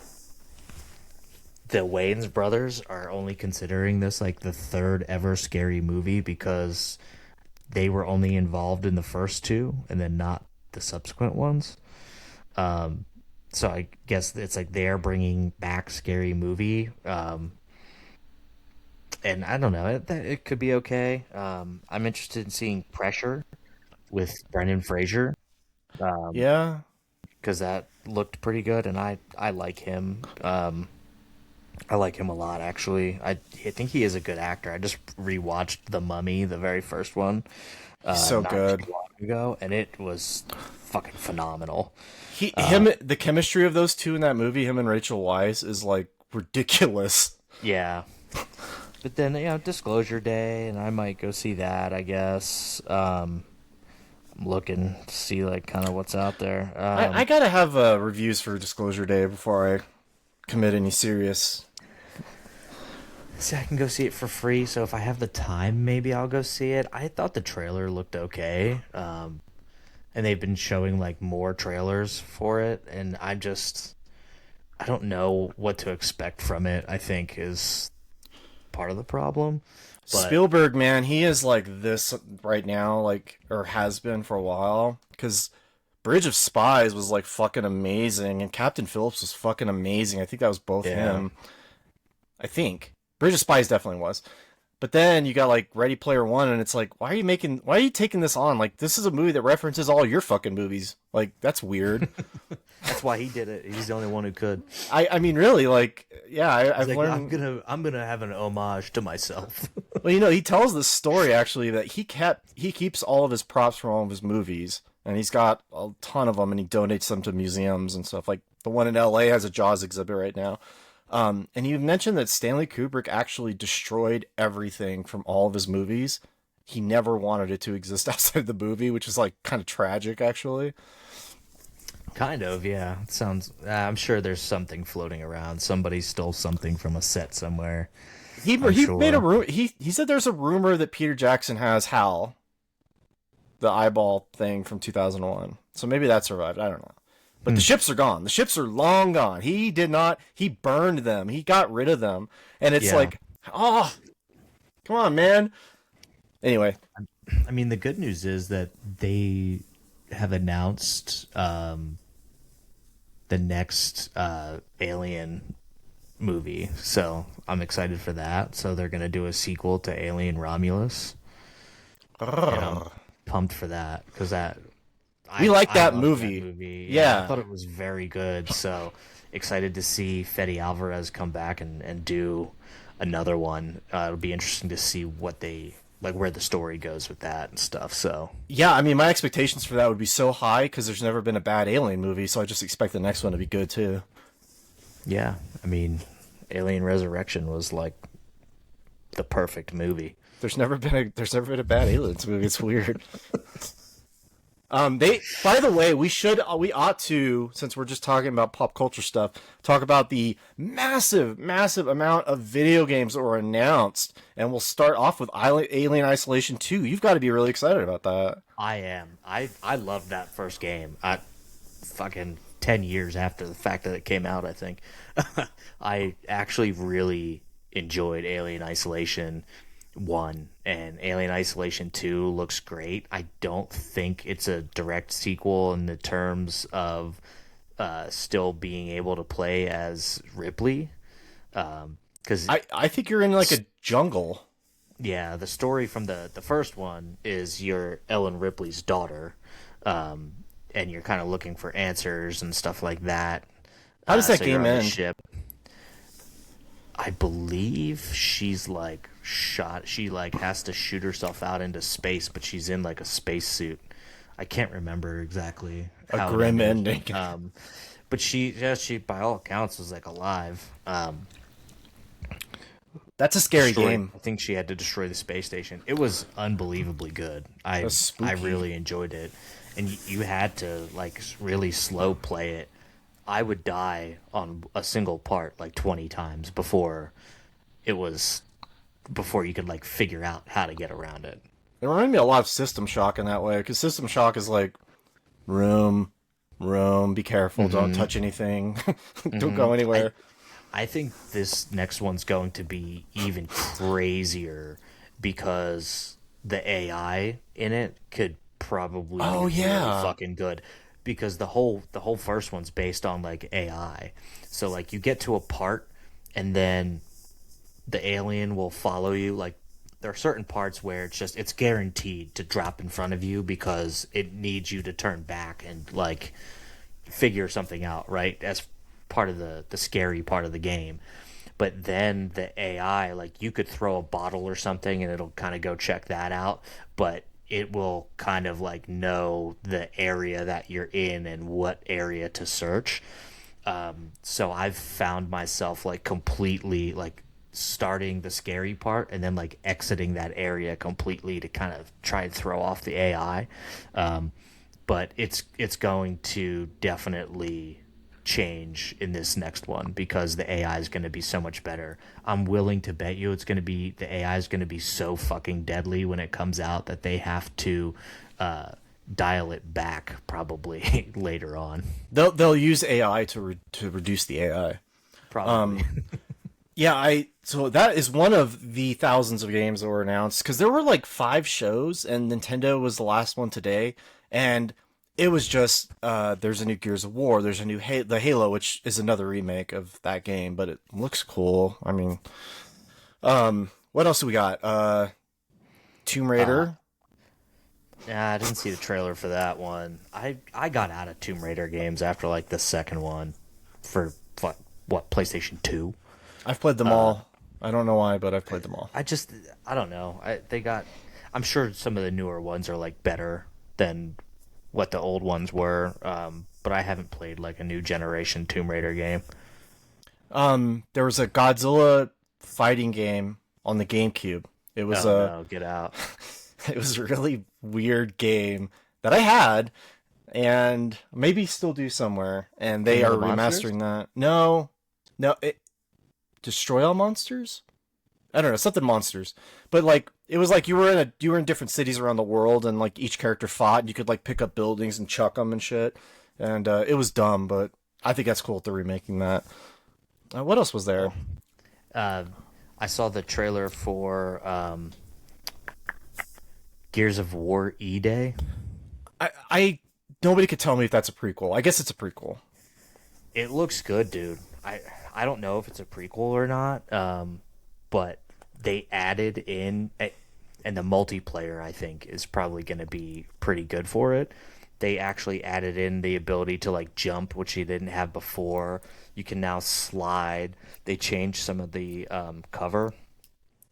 the Wayans brothers are only considering this like the third ever Scary Movie because they were only involved in the first two and then not the subsequent ones. So I guess it's like they're bringing back Scary Movie. And I don't know, it could be okay. I'm interested in seeing Pressure with Brendan Fraser Yeah. because that looked pretty good, and I like him. I like him a lot, actually. I think he is a good actor. I just rewatched The Mummy, the very first one, He's so not good. too long ago, and it was fucking phenomenal. The chemistry of those two in that movie, him and Rachel Weisz, is like ridiculous. Yeah. But then, Disclosure Day, and I might go see that, I guess. I'm looking to see, like, kind of what's out there. I gotta have reviews for Disclosure Day before I commit any serious. See, I can go see it for free, so if I have the time, maybe I'll go see it. I thought the trailer looked okay. And they've been showing, like, more trailers for it, and I don't know what to expect from it, I think, is part of the problem. But Spielberg, man, he is like this right now, like, or has been for a while, because Bridge of Spies was like fucking amazing, and Captain Phillips was fucking amazing. I think that was both him. I think Bridge of Spies definitely was. But then you got like Ready Player One, and it's like, why are you taking this on? Like, this is a movie that references all your fucking movies. Like, that's weird. that's why he did it. He's the only one who could. I mean, really, like, yeah, I've Like, learned. I'm gonna have an homage to myself. Well, you know, he tells this story actually that he keeps all of his props from all of his movies, and he's got a ton of them, and he donates them to museums and stuff. Like the one in L.A. has a Jaws exhibit right now. And you mentioned that Stanley Kubrick actually destroyed everything from all of his movies. He never wanted it to exist outside the movie, which is like kind of tragic, actually. Kind of, yeah. It sounds. I'm sure there's something floating around. Somebody stole something from a set somewhere. He sure. made a rumor. He said there's a rumor that Peter Jackson has Hal, the eyeball thing from 2001. So maybe that survived. I don't know. But the ships are gone. The ships are long gone. He did not. He burned them. He got rid of them. And it's Yeah. like, oh, come on, man. Anyway, I mean, the good news is that they have announced the next Alien movie, so I'm excited for that. So they're gonna do a sequel to Alien Romulus. And I'm pumped for that because We like I that loved movie. that movie. Yeah, I Yeah. thought it was very good. So excited to see Fede Alvarez come back and do another one. It'll be interesting to see what they like, where the story goes with that and stuff. So Yeah, I mean, my expectations for that would be so high because there's never been a bad Alien movie, so I just expect the next one to be good too. yeah, I mean, Alien Resurrection was like the perfect movie. There's never been a bad Aliens movie. It's weird. By the way, we ought to, since we're just talking about pop culture stuff, talk about the massive, massive amount of video games that were announced, and we'll start off with Alien Isolation 2. You've got to be really excited about that. I am. I loved that first game. I fucking 10 years after the fact that it came out, I think. I actually really enjoyed Alien Isolation 1, and Alien Isolation 2 looks great. I don't think it's a direct sequel in the terms of still being able to play as Ripley. Because I think you're in like a jungle. yeah, the story from the first one is you're Ellen Ripley's daughter, and you're kind of looking for answers and stuff like that. How does that So you're game on the end? ship. I believe she's like shot. She like has to shoot herself out into space, but she's in like a spacesuit. I can't remember exactly A how it grim ended. ending. But she by all accounts was like alive. That's a scary game. I think she had to destroy the space station. It was unbelievably good. That's spooky. I really enjoyed it, and you had to like really slow play it. I would die on a single part like 20 times before you could like figure out how to get around it. It reminded me a lot of System Shock in that way, because System Shock is like room, room, be careful, don't touch anything, don't go anywhere. I think this next one's going to be even crazier because the AI in it could probably Oh, be yeah. really fucking good, because the whole first one's based on like AI. So like you get to a part and then the alien will follow you. Like there are certain parts where it's guaranteed to drop in front of you because it needs you to turn back and like figure something out, right? As part of the scary part of the game. But then the AI, like you could throw a bottle or something and it'll kind of go check that out, but it will kind of like know the area that you're in and what area to search. So I've found myself like completely like starting the scary part and then like exiting that area completely to kind of try and throw off the AI. But it's going to definitely change in this next one because the AI is going to be so much better. I'm willing to bet you the AI is going to be so fucking deadly when it comes out that they have to dial it back probably later on. They'll use AI to reduce the AI. Probably. Yeah, so that is one of the thousands of games that were announced, because there were like 5 shows and Nintendo was the last one today, and it was just there's a new Gears of War, there's a new the Halo, which is another remake of that game, but it looks cool. I mean, what else do we got? Tomb Raider. Yeah, I didn't see the trailer for that one. I got out of Tomb Raider games after like the second one for what PlayStation 2. I've played them all. I don't know why, but I've played them all. I don't know. I'm sure some of the newer ones are like better than what the old ones were. But I haven't played like a new generation Tomb Raider game. There was a Godzilla fighting game on the GameCube. It was No, get out. it was a really weird game that I had and maybe still do somewhere, and they King of are the Monsters? remastering that. No, Destroy All Monsters? I don't know, something monsters. But like it was like you were in different cities around the world, and like each character fought, and you could like pick up buildings and chuck them and shit. And it was dumb, but I think that's cool that they're remaking that. What else was there? I saw the trailer for Gears of War E-Day. I nobody could tell me if that's a prequel. I guess it's a prequel. It looks good, dude. I don't know if it's a prequel or not, but they added in, and the multiplayer I think is probably going to be pretty good for it. they actually added in the ability to like jump, which you didn't have before. You can now slide. They changed some of the cover.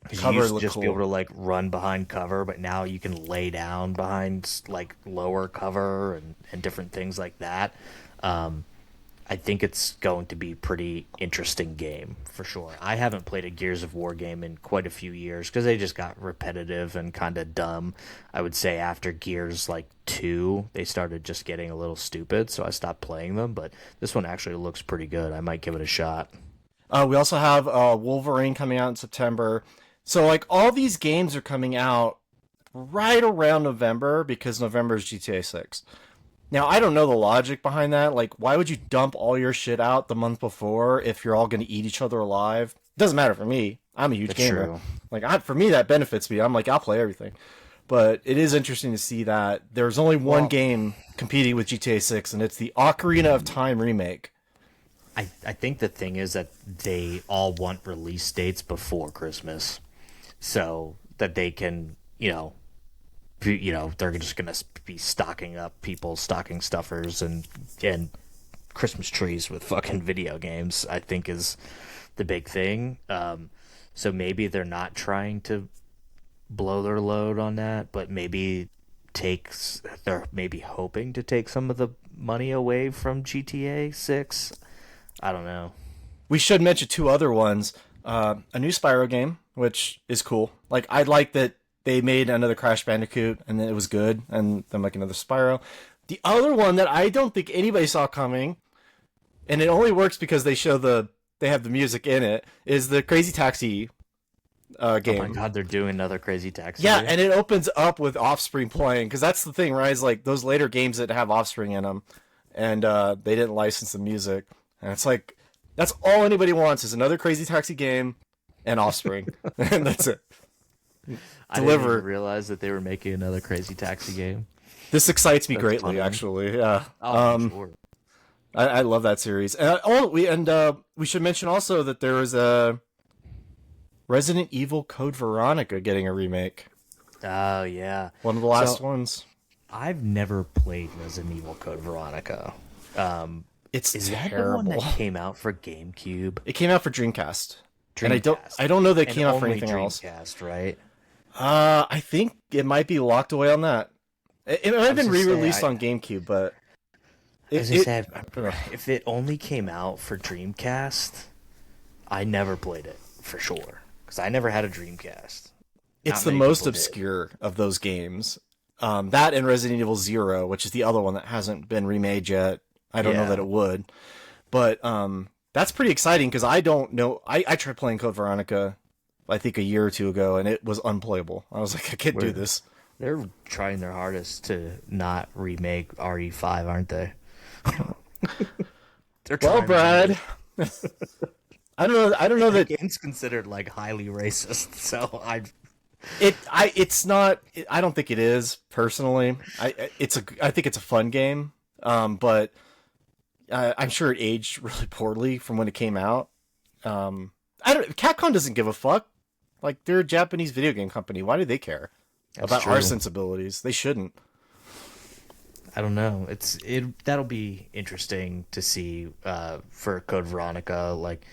The Because you cover used to looked just be able cool. to like run behind cover, but now you can lay down behind like lower cover and different things like that. Um, I think it's going to be pretty interesting game for sure. I haven't played a Gears of War game in quite a few years because they just got repetitive and kind of dumb. I would say after Gears like 2, they started just getting a little stupid, so I stopped playing them, but this one actually looks pretty good. I might give it a shot. We also have Wolverine coming out in September. So like all these games are coming out right around November because November is GTA 6. Now, I don't know the logic behind that. Like, why would you dump all your shit out the month before if you're all going to eat each other alive? Doesn't matter for me. I'm a huge That's gamer. true. Like, for me, that benefits me. I'm like, I'll play everything. But it is interesting to see that there's only one Well, game competing with GTA 6, and it's the Ocarina of Time remake. I think the thing is that they all want release dates before Christmas, so that they can, they're just gonna be stocking up people's stocking stuffers and Christmas trees with fucking video games. I think is the big thing. So maybe they're not trying to blow their load on that, but they're maybe hoping to take some of the money away from GTA 6. I don't know. We should mention two other ones. A new Spyro game, which is cool. Like, I like that they made another Crash Bandicoot, and then it was good, and then like another Spyro. The other one that I don't think anybody saw coming, and it only works because they have the music in it, is the Crazy Taxi Oh my game. god, they're doing another Crazy Taxi Yeah, game. and it opens up with Offspring playing, because that's the thing, right? Is like those later games that have Offspring in them, and they didn't license the music, and it's like that's all anybody wants is another Crazy Taxi game and Offspring, and that's it. I didn't even Deliver. realize that they were making another Crazy Taxi game. This excites me That's greatly, funny. actually. Yeah. Oh, I'm sure. I love that series. We should mention also that there was a Resident Evil Code Veronica getting a remake. Oh yeah. One of the last So ones. I've never played Resident Evil Code Veronica. Um, It's is that the one that terrible. came out for GameCube? It came out for Dreamcast, and Dreamcast. I don't know that it And came out for only anything else. Dreamcast, right? I think it might be locked away on that. It might I have was been just saying, re-released on GameCube, but as I it said, ugh. if it only came out for Dreamcast, I never played it for sure because I never had a Dreamcast. It's Not the many most people did. obscure of those games. That and Resident Evil Zero, which is the other one that hasn't been remade yet. I don't know Yeah. that it would, but that's pretty exciting because I don't know. I tried playing Code Veronica, I think a year or two ago, and it was unplayable. I was like, I can't do We're- this. They're trying their hardest to not remake RE5, aren't they? They're Well, trying Brad, I don't know. I don't know The that game's considered like highly racist, so I it's not. I don't think it is personally. I think it's a fun game. But I'm sure it aged really poorly from when it came out. I don't. Capcom doesn't give a fuck. Like they're a Japanese video game company. Why do they care that's about our true. sensibilities? They shouldn't. I don't know. That'll be interesting to see for Code Veronica, like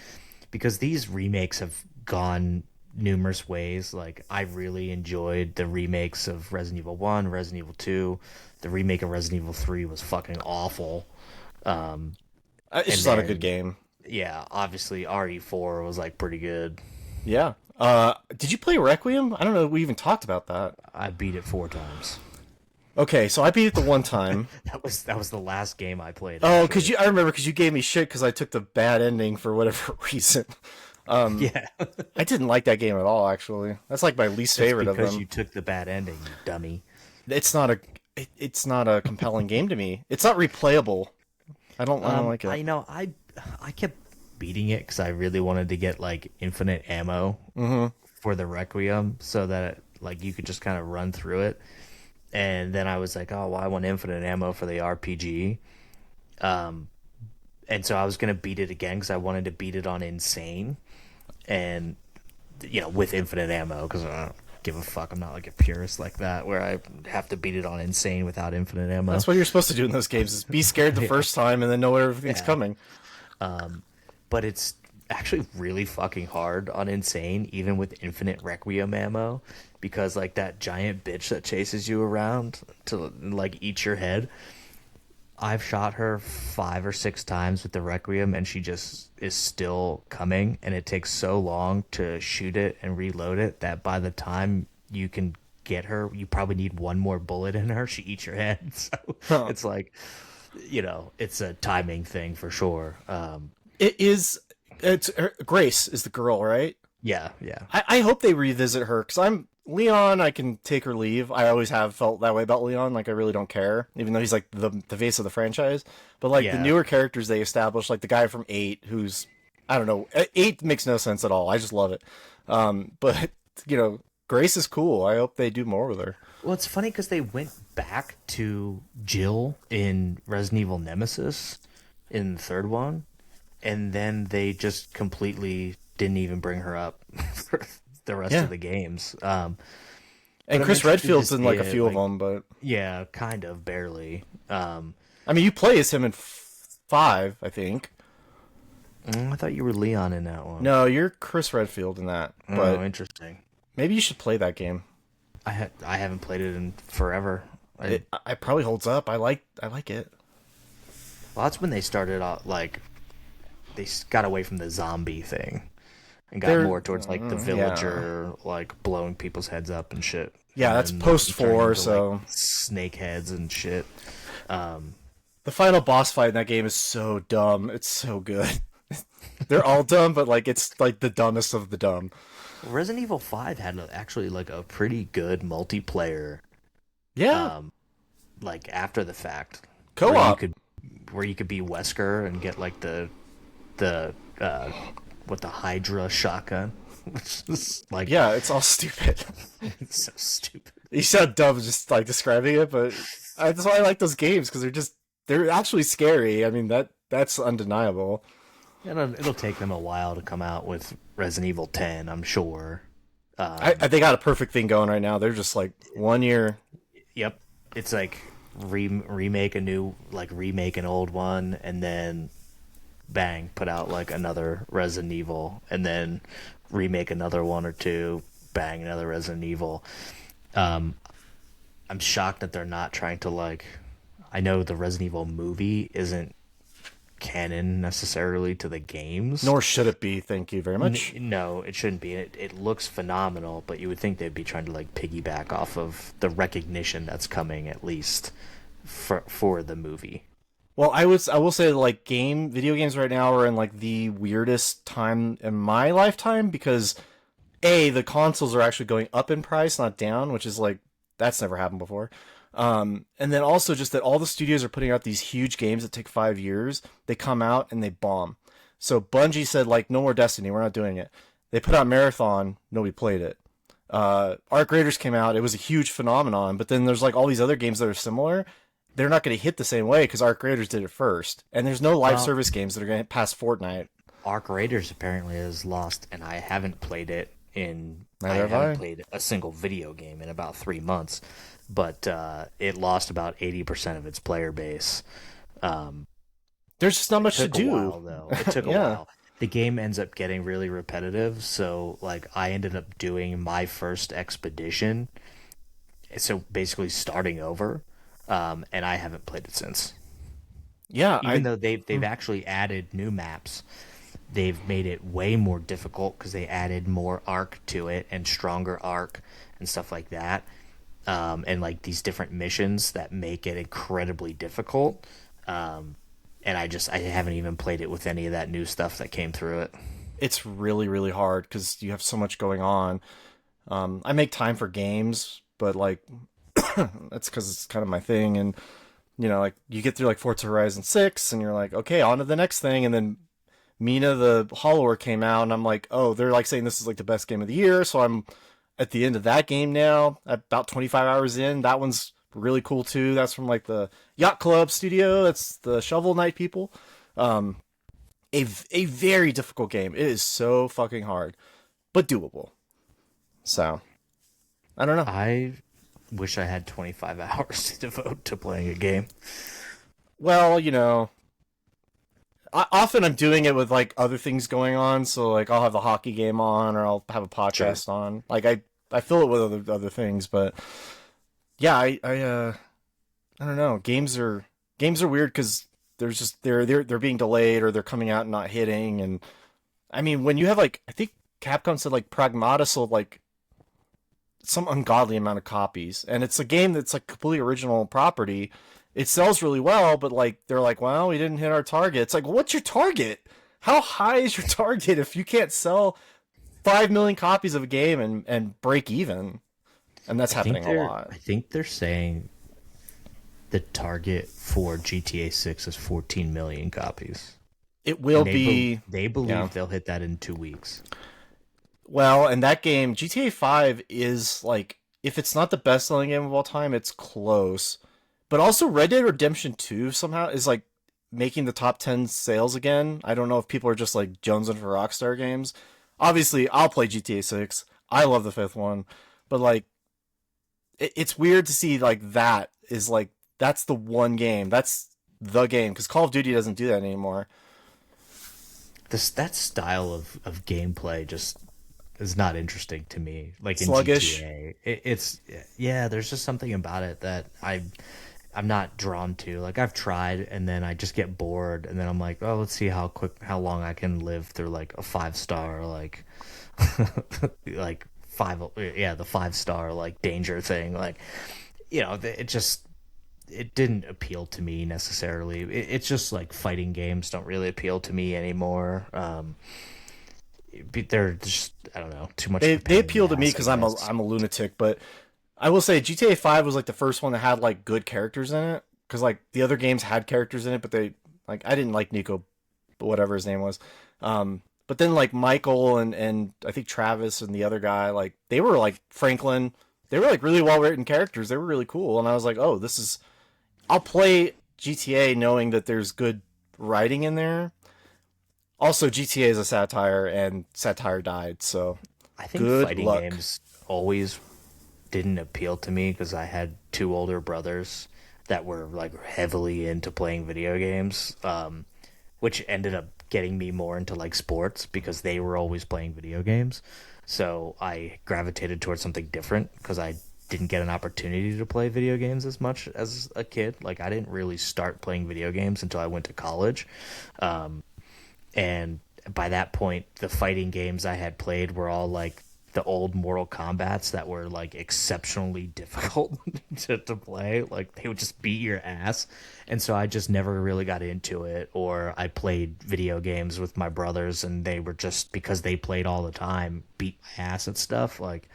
because these remakes have gone numerous ways. Like I really enjoyed the remakes of Resident Evil 1, Resident Evil 2. The remake of Resident Evil 3 was fucking awful. It's And just not a good then game. yeah, obviously RE4 was like pretty good. Yeah. Did you play Requiem? I don't know. If we even talked about that. I beat it 4 times. Okay, so I beat it the one time. That was the last game I played. Oh, Actually. I remember because you gave me shit because I took the bad ending for whatever reason. Yeah. I didn't like that game at all. Actually, that's like my least That's favorite of because them. you took the bad ending, you dummy. It's not a compelling game to me. It's not replayable. I don't like it. I kept beating it because I really wanted to get like infinite ammo for the Requiem, so that like you could just kind of run through it. And then I was like, oh, well, I want infinite ammo for the RPG. And so I was gonna beat it again because I wanted to beat it on insane, and with infinite ammo because give a fuck. I'm not like a purist like that where I have to beat it on insane without infinite ammo. That's what you're supposed to do in those games: is be scared the first time and then know everything's coming. But it's actually really fucking hard on insane, even with infinite requiem ammo, because like that giant bitch that chases you around to like eat your head. I've shot her 5 or 6 times with the requiem, and she just is still coming. And it takes so long to shoot it and reload it that by the time you can get her, you probably need one more bullet in her. She eats your head. So it's like, it's a timing thing for sure. It is. It's Grace is the girl, right? Yeah, yeah. I hope they revisit her, because I'm Leon. I can take or leave. I always have felt that way about Leon. Like, I really don't care, even though he's like the face of the franchise. But like the newer characters they established, like the guy from 8, who's, I don't know, 8 makes no sense at all. I just love it. But Grace is cool. I hope they do more with her. Well, it's funny because they went back to Jill in Resident Evil Nemesis in the third one, and then they just completely didn't even bring her up for the rest of the games. And Chris Redfield's in like a few of them, but yeah, kind of barely. I mean, you play as him in 5, I think. I thought you were Leon in that one. No, you're Chris Redfield in that. But oh, interesting. Maybe you should play that game. I haven't played it in forever. It probably holds up. I like it. Well, that's when they started out, like, they got away from the zombie thing and got more towards like the villager, like blowing people's heads up and shit. Yeah, that's post 4, so like, snake heads and shit. The final boss fight in that game is so dumb. It's so good. They're all dumb, but like it's like the dumbest of the dumb. Resident Evil 5 had actually like a pretty good multiplayer. Yeah. Like after the fact, co-op, where you could be Wesker and get like the Hydra shotgun, which is like, yeah, it's all stupid. It's so stupid. You sound dumb just like describing it, but that's why I like those games, because they're actually scary. I mean, that's undeniable. It'll take them a while to come out with Resident Evil 10, I'm sure. They got a perfect thing going right now. They're just like 1 year. Yep, it's like remake an old one, and then bang, put out like another Resident Evil, and then remake another one or two, bang, another Resident Evil. I'm shocked that they're not trying to, like, I know the Resident Evil movie isn't canon necessarily to the games. Nor should it be, thank you very much. No, it shouldn't be. It looks phenomenal, but you would think they'd be trying to like piggyback off of the recognition that's coming, at least for the movie. Well, I will say, like, video games right now are in like the weirdest time in my lifetime, because the consoles are actually going up in price, not down, which is like, that's never happened before. And then also just that all the studios are putting out these huge games that take 5 years. They come out and they bomb. So Bungie said, like, no more Destiny, we're not doing it. They put out Marathon, nobody played it. Arc Raiders came out, it was a huge phenomenon, but then there's like all these other games that are similar. They're not going to hit the same way because Arc Raiders did it first. And there's no live service games that are going to hit past Fortnite. Arc Raiders apparently is lost, and I haven't played it I haven't played a single video game in about 3 months, but it lost about 80% of its player base. There's just not much to do. It took a while. The game ends up getting really repetitive, so like I ended up doing my first expedition, so basically starting over, and I haven't played it since. Yeah, even though they've actually added new maps. They've made it way more difficult because they added more arc to it and stronger arc and stuff like that. And like these different missions that make it incredibly difficult. And I haven't even played it with any of that new stuff that came through it. It's really, really hard because you have so much going on. I make time for games, but like that's because it's kind of my thing. And like you get through like Forza Horizon 6 and you're like, okay, on to the next thing. And then Mina the Hollower came out, and I'm like, oh, they're like saying this is like the best game of the year, so I'm at the end of that game now, about 25 hours in. That one's really cool too. That's from like the Yacht Club studio. That's the Shovel Knight people. A very difficult game. It is so fucking hard, but doable. So I don't know. I wish I had 25 hours to devote to playing a game. Well, often I'm doing it with like other things going on. So like I'll have the hockey game on, or I'll have a Sure. podcast on. Like I fill it with other things, but yeah, I don't know. Games are weird because there's just they're being delayed or they're coming out and not hitting. And I mean, when you have like I think Capcom said like Pragmata sold like some ungodly amount of copies, and it's a game that's like completely original property. It sells really well, but like they're like, well, we didn't hit our target. It's like, well, what's your target? How high is your target if you can't sell 5 million copies of a game and break even? And that's happening a lot. I think they're saying the target for GTA 6 is 14 million copies. It will And be, they yeah. believe they'll hit that in 2 weeks. Well, and that game, GTA 5 is like, if it's not the best selling game of all time, it's close. But also, Red Dead Redemption 2 somehow is like making the top 10 sales again. I don't know if people are just like jonesing for Rockstar games. Obviously, I'll play GTA 6. I love the fifth one. But like, it's weird to see like that is like, that's the one game. That's the game. Because Call of Duty doesn't do that anymore. That style of gameplay just is not interesting to me. Like in Sluggish. GTA, it's yeah. There's just something about it that I'm not drawn to. Like I've tried, and then I just get bored, and then I'm like, oh, let's see how long I can live through like a 5 star like the 5 star like danger thing. Like it just it didn't appeal to me necessarily. It's just like fighting games don't really appeal to me anymore. They're just I don't know too much of a They pain in the appeal to me ass, I because I'm a guess. I'm a lunatic, but I will say GTA 5 was like the first one that had like good characters in it because like the other games had characters in it, but they like I didn't like Nico, but whatever his name was. But then like Michael and I think Travis and the other guy like they were like Franklin, they were like really well written characters. They were really cool, and I was like, oh, this is I'll play GTA knowing that there's good writing in there. Also, GTA is a satire, and satire died, so I think good fighting luck. games always didn't appeal to me because I had two older brothers that were like heavily into playing video games, which ended up getting me more into like sports because they were always playing video games. So I gravitated towards something different because I didn't get an opportunity to play video games as much as a kid. Like I didn't really start playing video games until I went to college. And by that point the fighting games I had played were all like the old Mortal Kombats that were like exceptionally difficult to play. Like they would just beat your ass. And so I just never really got into it. Or I played video games with my brothers and they were just because they played all the time, beat my ass at stuff. Like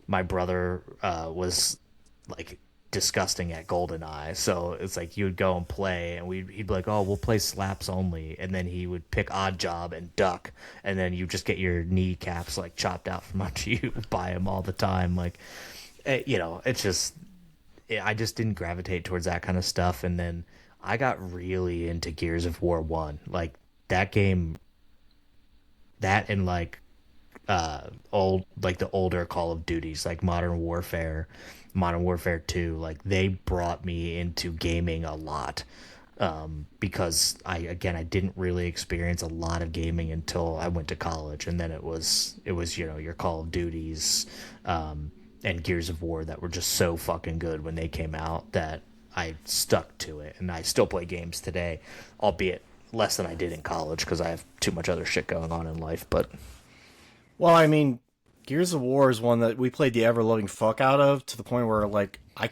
my brother was like disgusting at GoldenEye. So it's like you would go and play, and he'd be like, "Oh, we'll play slaps only," and then he would pick Odd Job and Duck, and then you just get your kneecaps like chopped out from under you by him all the time. Like, it's just I just didn't gravitate towards that kind of stuff, and then I got really into Gears of War One, like that game, that and like old like the older Call of Duties like Modern Warfare 2, like they brought me into gaming a lot. Because I didn't really experience a lot of gaming until I went to college, and then it was your Call of Duties and Gears of War that were just so fucking good when they came out that I stuck to it, and I still play games today, albeit less than I did in college because I have too much other shit going on in life. But Well, I mean, Gears of War is one that we played the ever loving fuck out of to the point where like I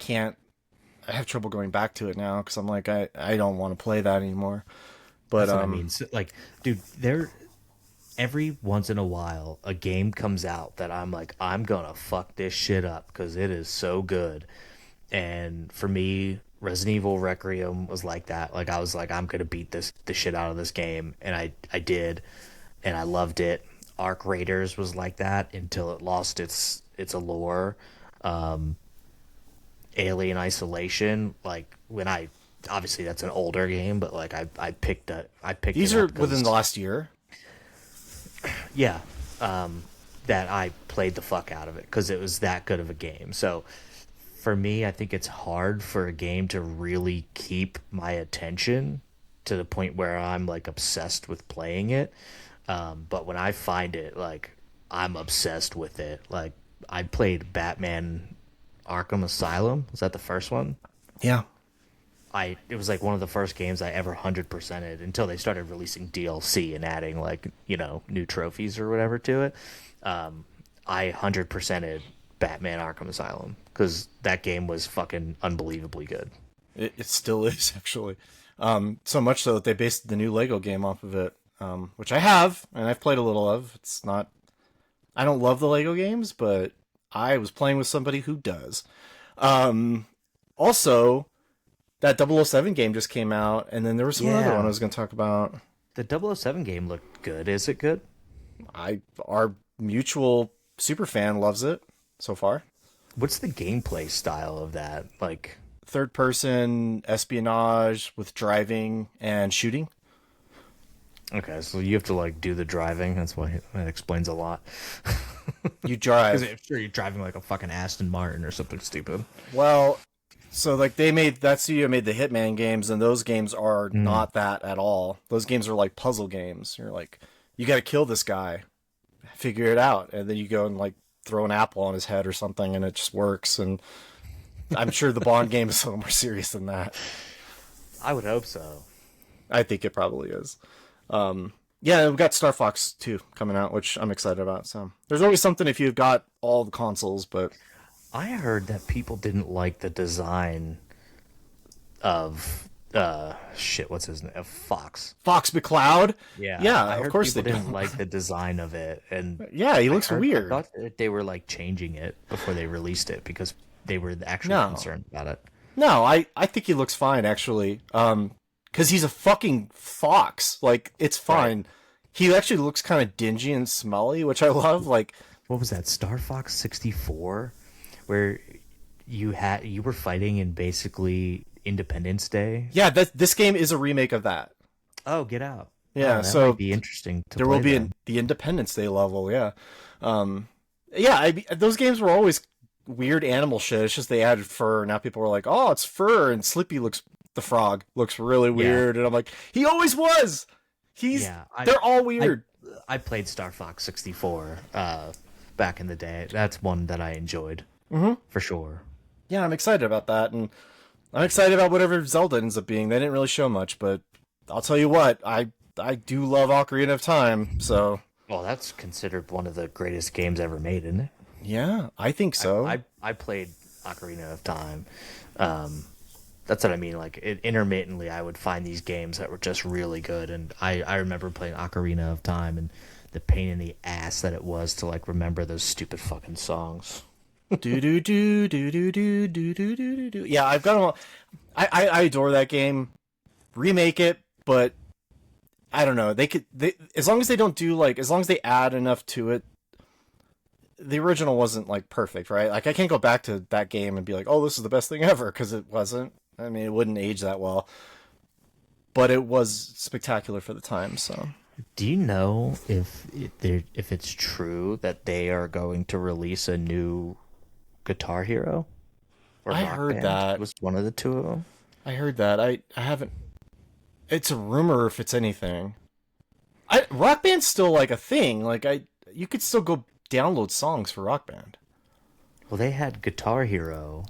have trouble going back to it now because I'm like I don't want to play that anymore. But that's what I mean. So, like, dude, there every once in a while a game comes out that I'm like I'm gonna fuck this shit up because it is so good. And for me, Resident Evil Requiem was like that. Like I was like I'm gonna beat the shit out of this game, and I did, and I loved it. Arc Raiders was like that until it lost its allure. Alien Isolation, like when I obviously that's an older game, but like I picked it these up are within the because last year. yeah, that I played the fuck out of it because it was that good of a game. So for me, I think it's hard for a game to really keep my attention to the point where I'm like obsessed with playing it. But when I find it, like I'm obsessed with it. Like I played Batman Arkham Asylum. Was that the first one? Yeah. It was like one of the first games I ever 100%ed until they started releasing DLC and adding like, you know, new trophies or whatever to it. I 100%ed Batman Arkham Asylum because that game was fucking unbelievably good. It still is, actually. So much so that they based the new Lego game off of it, which I have, and I've played a little of. It's not... I don't love the Lego games, but I was playing with somebody who does. Also, that 007 game just came out, and then there was one other one I was going to talk about. The 007 game looked good. Is it good? Our mutual super fan loves it so far. What's the gameplay style of that? Like third person espionage with driving and shooting. Okay, so you have to like do the driving. That's why that explains a lot. You drive. I'm sure you're driving like a fucking Aston Martin or something stupid. Well, so like that studio made the Hitman games, and those games are not that at all. Those games are like puzzle games. You're like, you got to kill this guy, figure it out, and then you go and like throw an apple on his head or something, and it just works. And I'm sure the Bond game is a little more serious than that. I would hope so. I think it probably is. Yeah, we've got Star Fox 2 coming out, which I'm excited about. So there's always something if you've got all the consoles, but I heard that people didn't like the design of what's his name? Fox McCloud. Yeah. I of heard course they people didn't don't like the design of it, and yeah, he looks I weird. thought that they were like changing it before they released it because they were actually concerned about it. No, I think he looks fine actually. Because he's a fucking fox. Like, it's fine. Right. He actually looks kind of dingy and smelly, which I love. Like, what was that, Star Fox 64, where you were fighting in basically Independence Day? Yeah, this game is a remake of that. Oh, get out! Yeah, that so might be interesting. There will be the Independence Day level. Yeah, those games were always weird animal shit. It's just they added fur. Now people were like, "Oh, it's fur," and the frog looks really weird, and I'm like, he always was. They're all weird. I played Star Fox 64 back in the day. That's one that I enjoyed for sure. Yeah, I'm excited about that, and I'm excited about whatever Zelda ends up being. They didn't really show much, but I'll tell you what, I do love Ocarina of Time. So, well, that's considered one of the greatest games ever made, isn't it? Yeah, I think so. I played Ocarina of Time. That's what I mean. Like, intermittently, I would find these games that were just really good. And I remember playing Ocarina of Time and the pain in the ass that it was to, like, remember those stupid fucking songs. do do do do do do do do do do. Yeah, I've got them all. I adore that game. Remake it, but I don't know. They as long as they don't do, like, as long as they add enough to it. The original wasn't, like, perfect, right? Like, I can't go back to that game and be like, oh, this is the best thing ever, because it wasn't. I mean, it wouldn't age that well. But it was spectacular for the time, so. Do you know if it's true that they are going to release a new Guitar Hero? Or I Rock heard Band? that. It was one of the two of them? I heard that. I haven't... It's a rumor if it's anything. Rock Band's still, like, a thing. Like, you could still go download songs for Rock Band. Well, they had Guitar Hero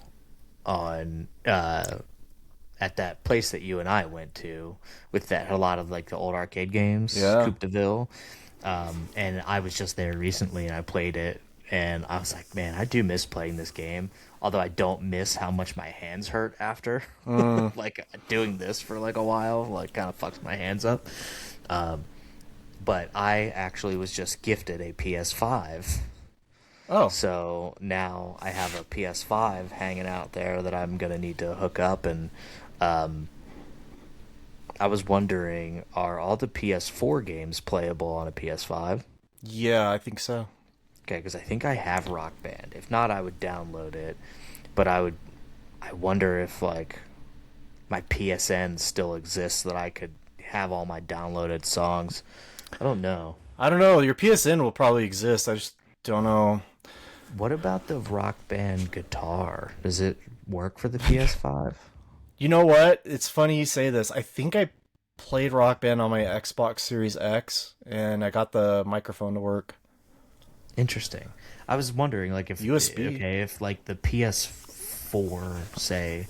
on at that place that you and I went to with that a lot of like the old arcade games, Coupe de Ville. And I was just there recently and I played it and I was like, man, I do miss playing this game. Although I don't miss how much my hands hurt after. Like doing this for like a while, like kind of fucks my hands up. But I actually was just gifted a PS5. Oh. So now I have a PS5 hanging out there that I'm going to need to hook up. And I was wondering, are all the PS4 games playable on a PS5? Yeah, I think so. Okay, because I think I have Rock Band. If not, I would download it. But I wonder if, like, my PSN still exists that I could have all my downloaded songs. I don't know. Your PSN will probably exist. don't know. What about the Rock Band guitar? Does it work for the PS5? You know what? It's funny you say this. I think I played Rock Band on my Xbox Series X, and I got the microphone to work. Interesting. I was wondering, like, if USB. okay, if like the PS4, say,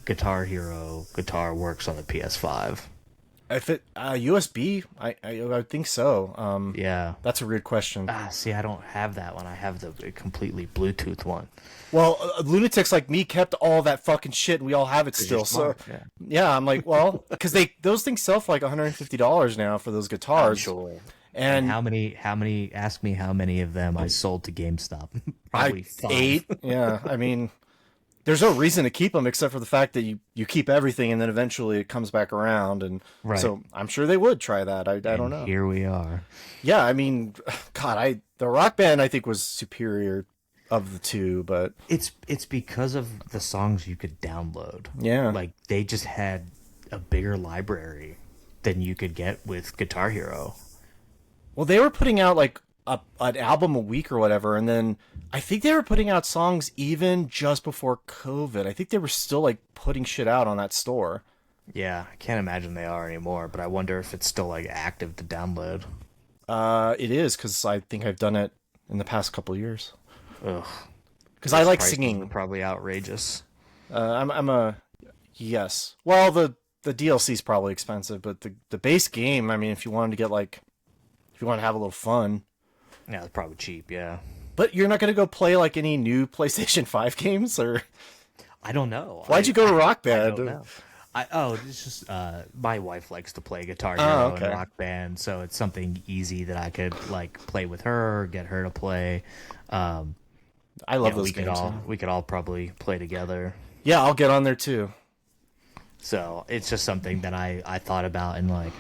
Guitar Hero guitar works on the PS5. If it USB, I would think so. Yeah. That's a weird question. See, I don't have that one. I have the completely Bluetooth one. Well, lunatics like me kept all that fucking shit, and we all have it 'Cause you're still. So, smart, yeah. yeah, I'm like, well, because those things sell for like $150 now for those I'm guitars, sure. And and how many? Ask me how many of them I sold to GameStop. Probably I five. ate. Yeah, I mean, there's no reason to keep them except for the fact that you keep everything, and then eventually it comes back around, and Right. so I'm sure they would try that. I don't And know. here we are. Yeah, I mean, God, the Rock Band I think was superior of the two, but It's because of the songs you could download. yeah. Like they just had a bigger library than you could get with Guitar Hero. Well, they were putting out like an album a week or whatever, and then I think they were putting out songs even just before COVID. I think they were still like putting shit out on that store. Yeah, I can't imagine they are anymore, but I wonder if it's still like active to download. It is because I think I've done it in the past couple of years. Ugh. Because I like Prices are singing. probably outrageous. I'm a yes. Well, the DLC is probably expensive, but the base game. I mean, if you wanted to get like, if you want to have a little fun, Yeah, it's probably cheap, yeah. but you're not gonna go play like any new PlayStation 5 games, or I don't know. why'd you go to Rock I Band? don't know. It's just my wife likes to play Guitar Oh, Hero okay. and Rock Band, so it's something easy that I could like play with her or get her to play. I love those we could games. all we could all probably play together. Yeah, I'll get on there too. So it's just something that I thought about, and like,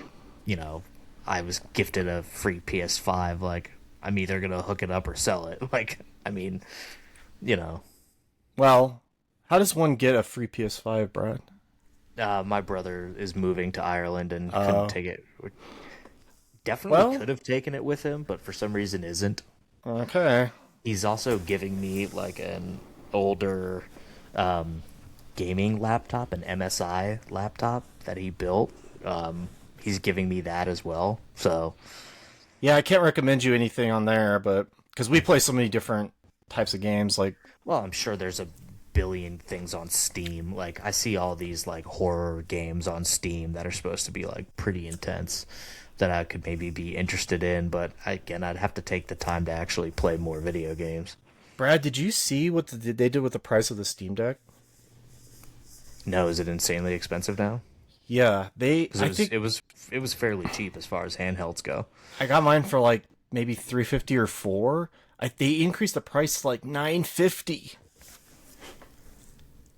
I was gifted a free PS5. Like, I'm either gonna hook it up or sell it. Like, I mean, you know, Well, how does one get a free PS5, Brad? my brother is moving to Ireland and Oh. couldn't take it. Definitely Well- could have taken it with him, but for some reason isn't. Okay. He's also giving me like an older gaming laptop, an MSI laptop that he built. He's giving me that as well. So Yeah, I can't recommend you anything on there, but because we play so many different types of games, like well, I'm sure there's a billion things on Steam. Like I see all these like horror games on Steam that are supposed to be like pretty intense that I could maybe be interested in, but again, I'd have to take the time to actually play more video games. Brad, did you see what they did with the price of the Steam Deck? No, is it insanely expensive now? Yeah, 'Cause I think it was fairly cheap as far as handhelds go. I got mine for like maybe 350 or 4. They increased the price to like 950.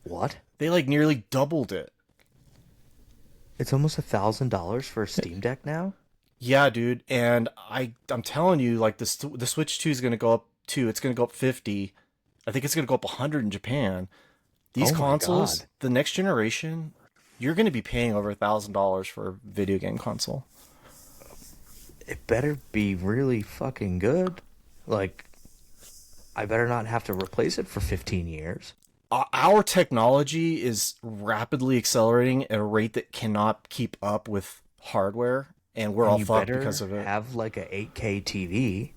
What? They like nearly doubled it. It's almost $1,000 for a Steam Deck now? Yeah, dude, and I'm telling you, like the Switch 2 is gonna go up too. It's gonna go up 50. I think it's gonna go up 100 in Japan. These Oh my consoles, God. the next generation, you're gonna be paying over $1,000 for a video game console. It better be really fucking good. Like, I better not have to replace it for 15 years. Our technology is rapidly accelerating at a rate that cannot keep up with hardware, and we're And all you fucked better because of it. have like a 8K TV,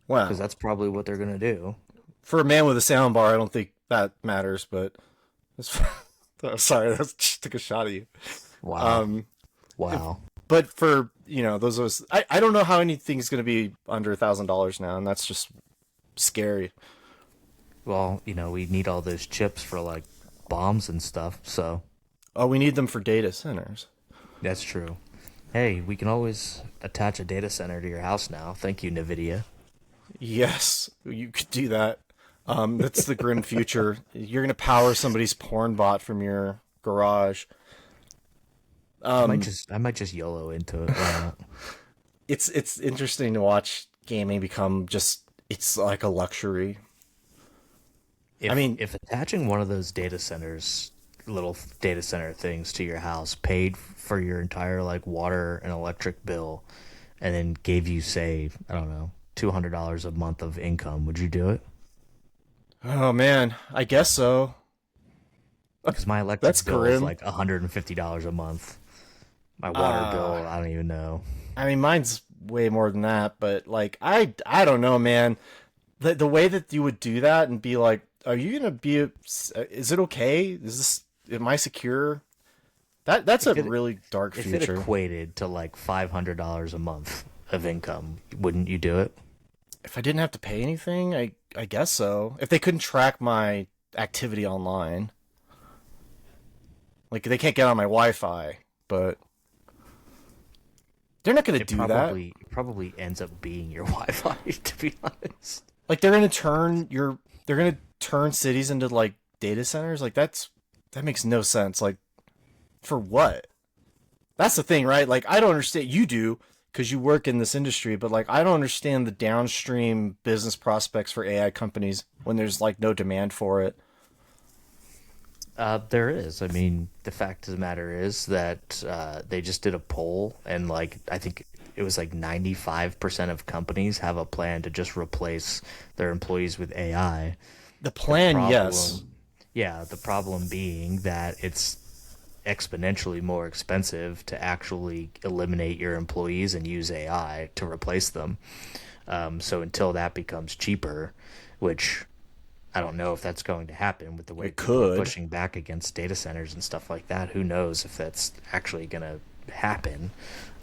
Well, because that's probably what they're gonna do. for a man with a soundbar, I don't think that matters. But oh, sorry, that just took a shot at you. Wow. Wow. But for those of us, I don't know how anything's going to be under $1,000 now, and that's just scary. Well, we need all those chips for like bombs and stuff, so Oh, we need them for data centers. that's true. Hey, we can always attach a data center to your house now. Thank you, NVIDIA. Yes, you could do that. That's the grim future. You're going to power somebody's porn bot from your garage. I might just YOLO into it. Why not? It's interesting to watch gaming become just, it's like a luxury. If, mean- if attaching one of those data centers, little data center things to your house paid for your entire like water and electric bill, and then gave you, say, I don't know, $200 a month of income, would you do it? Oh man, I guess so. Because my That's electric bill is grim. like $150 a month. My water Uh, bill, I don't even know. I mean, mine's way more than that, but like, I don't know, man. The way that you would do that and be like, are you gonna be? Is it okay? Is this? Am I secure? That's a If it really dark if it future. equated to like $500 a month of income, wouldn't you do it? If I didn't have to pay anything, I guess so. If they couldn't track my activity online, like they can't get on my Wi-Fi, but they're not gonna It do that. probably ends up being your Wi-Fi, to be honest. Like they're gonna turn cities into like data centers. Like that makes no sense. Like for what? That's the thing, right? Like I don't understand. You do because you work in this industry, but like I don't understand the downstream business prospects for AI companies when there's like no demand for it. There is. I mean, the fact of the matter is that they just did a poll, and like I think it was like 95% of companies have a plan to just replace their employees with AI. The The plan, yes. problem, yeah, the problem being that it's exponentially more expensive to actually eliminate your employees and use AI to replace them. So until that becomes cheaper, which I don't know if that's going to happen with the way It people are could. pushing back against data centers and stuff like that. Who knows if that's actually going to happen?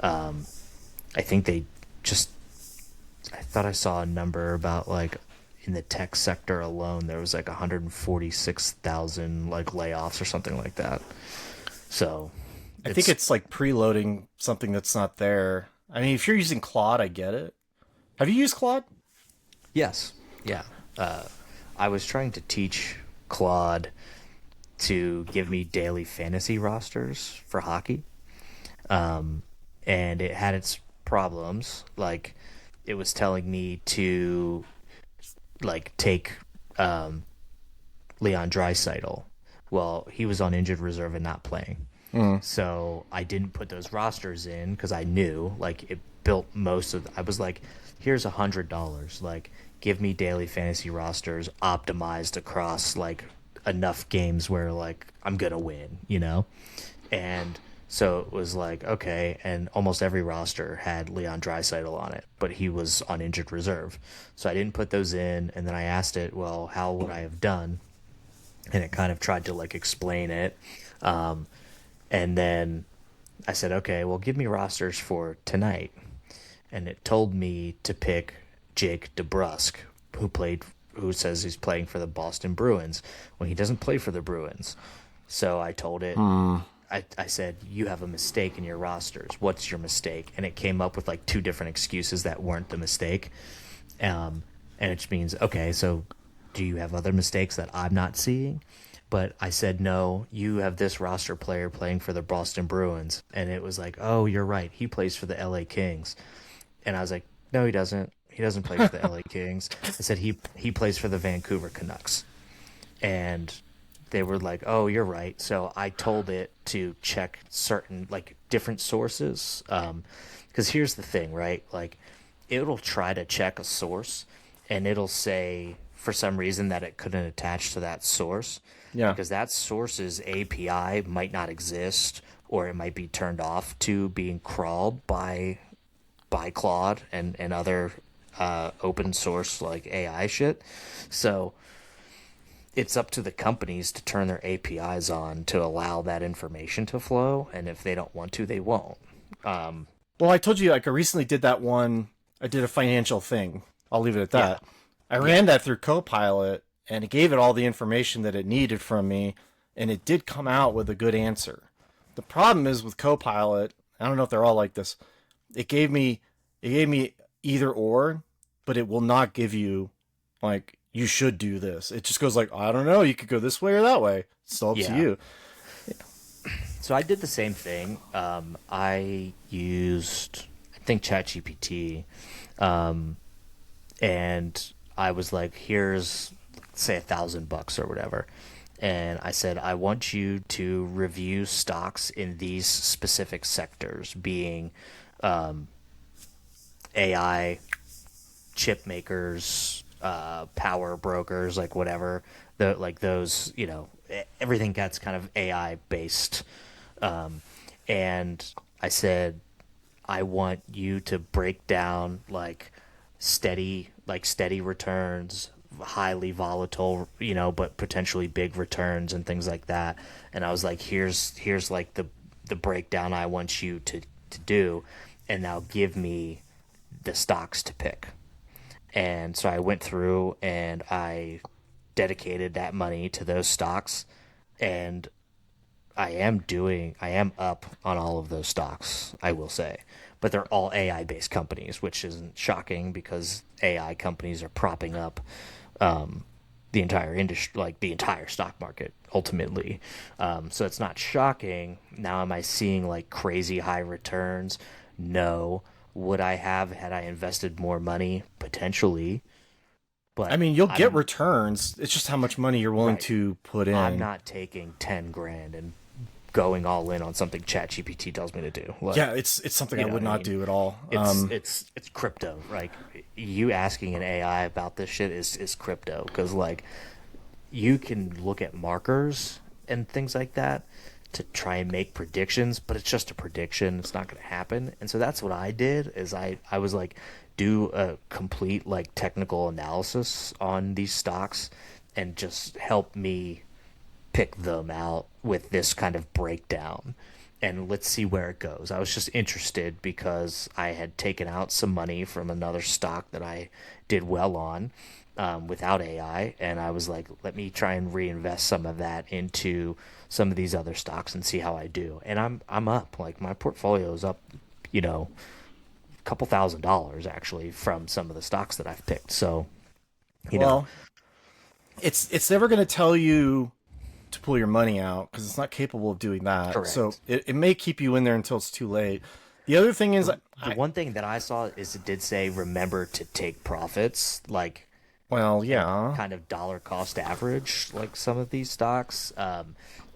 Um, I think they just, I thought I saw a number about like in the tech sector alone, there was like 146,000 like layoffs or something like that. So I think it's, it's like preloading something that's not there. I mean, if you're using Claude, I get it. Have you used Claude? yes, yeah. Uh, I was trying to teach Claude to give me daily fantasy rosters for hockey. And it had its problems. Like it was telling me to like take um, Leon Draisaitl. Well, he was on injured reserve and not playing. Mm. So I didn't put those rosters in because I knew like it built most of. I was like, here's $100. Like, give me daily fantasy rosters optimized across like enough games where like I'm gonna win, you know. And so it was like okay, and almost every roster had Leon Draisaitl on it, but he was on injured reserve, so I didn't put those in. And then I asked it, well, how would I have done? And it kind of tried to like explain it. Um, and then I said, okay, well, give me rosters for tonight. And it told me to pick Jake DeBrusk, who says he's playing for the Boston Bruins when he doesn't play for the Bruins. So I told it, Hmm. I said, you have a mistake in your rosters. What's your mistake? And it came up with like two different excuses that weren't the mistake. And it just means, okay, so do you have other mistakes that I'm not seeing? But I said, no, you have this roster player playing for the Boston Bruins. And it was like, oh, you're right. He plays for the LA Kings. And I was like, no, he doesn't. He doesn't play for the LA Kings. I said, he plays for the Vancouver Canucks. And they were like, oh, you're right. So I told it to check certain, like, different sources. Because here's the thing, right? Like, it'll try to check a source and it'll say for some reason that it couldn't attach to that source Yeah. because that source's API might not exist or it might be turned off to being crawled by Claude and other open source like AI shit. So it's up to the companies to turn their APIs on to allow that information to flow, and if they don't want to, they won't. Um, Well, I told you like I recently did that one. I did a financial thing. I'll leave it at yeah, that. I yeah, ran that through Copilot, and it gave it all the information that it needed from me, and it did come out with a good answer. The problem is with Copilot. I don't know if they're all like this. It gave me it gave me either or, but it will not give you like you should do this. It just goes like I don't know. You could go this way or that way. It's still up to yeah. you. So I did the same thing. I used, I think, ChatGPT, um, and I was like, "Here's, say, $1,000 or whatever," and I said, "I want you to review stocks in these specific sectors, being AI, chip makers, power brokers, like whatever, the like those, everything gets kind of AI based. And I said, I want you to break down steady returns, highly volatile, but potentially big returns and things like that. And I was like, here's like the breakdown I want you to do, and now give me the stocks to pick. And so I went through and I dedicated that money to those stocks, and I am up on all of those stocks, I will say. But they're all AI based companies, which isn't shocking because AI companies are propping up the entire industry, like the entire stock market, ultimately. So it's not shocking. Now, am I seeing like crazy high returns? No. Would I have had I invested more money? Potentially. I But mean, you'll get I'm returns. It's just how much money you're willing right. to put I'm in. not taking 10 grand and going all in on something ChatGPT tells me to do. Like, Yeah, it's something I you know would what I not mean? do at all. It's crypto. Like you asking an AI about this shit is crypto because like you can look at markers and things like that to try and make predictions, but it's just a prediction. It's not going to happen. And so that's what I did is I was like do a complete like technical analysis on these stocks and just help me pick them out with this kind of breakdown, and let's see where it goes. I was just interested because I had taken out some money from another stock that I did well on without AI, and I was like, let me try and reinvest some of that into some of these other stocks and see how I do. And I'm up. Like my portfolio is up, a couple $1,000 actually from some of the stocks that I've picked. So, you know, Well, it's never going to tell you to pull your money out because it's not capable of doing that. So correct. it may keep you in there until it's too late. The other thing is, The one thing that I saw is it did say remember to take profits, like well, and yeah. kind of dollar cost average like some of these stocks,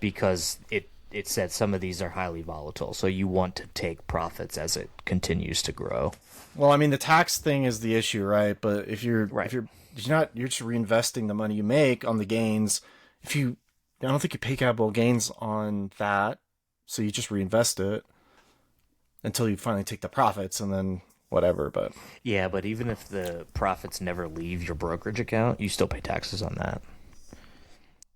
because it said some of these are highly volatile, so you want to take profits as it continues to grow. Well, I mean, the tax thing is the issue, right? But if Right. you're just reinvesting the money you make on the gains. If you, I don't think you pay capital gains on that, so you just reinvest it until you finally take the profits, and then whatever. But Yeah, but even if the profits never leave your brokerage account, you still pay taxes on that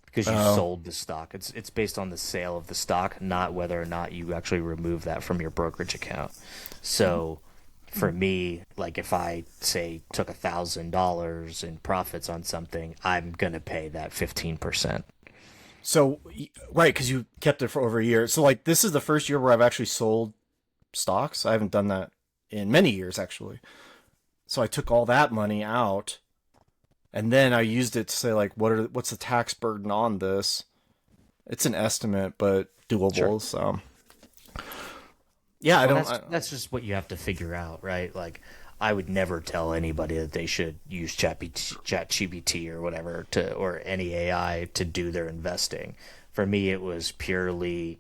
because you oh, sold the stock. It's based on the sale of the stock, not whether or not you actually remove that from your brokerage account. So for me, like if I say took $1,000 in profits on something, I'm gonna pay that 15%. so right, because you kept it for over a year. So like, this is the first year where I've actually sold stocks. I haven't done that in many years actually. So I took all that money out, and then I used it to say like, what's the tax burden on this? It's an estimate, but Sure. doable. So yeah, I Well, don't. that's just what you have to figure out, right? Like, I would never tell anybody that they should use ChatGPT or whatever to or any AI to do their investing. For me, it was purely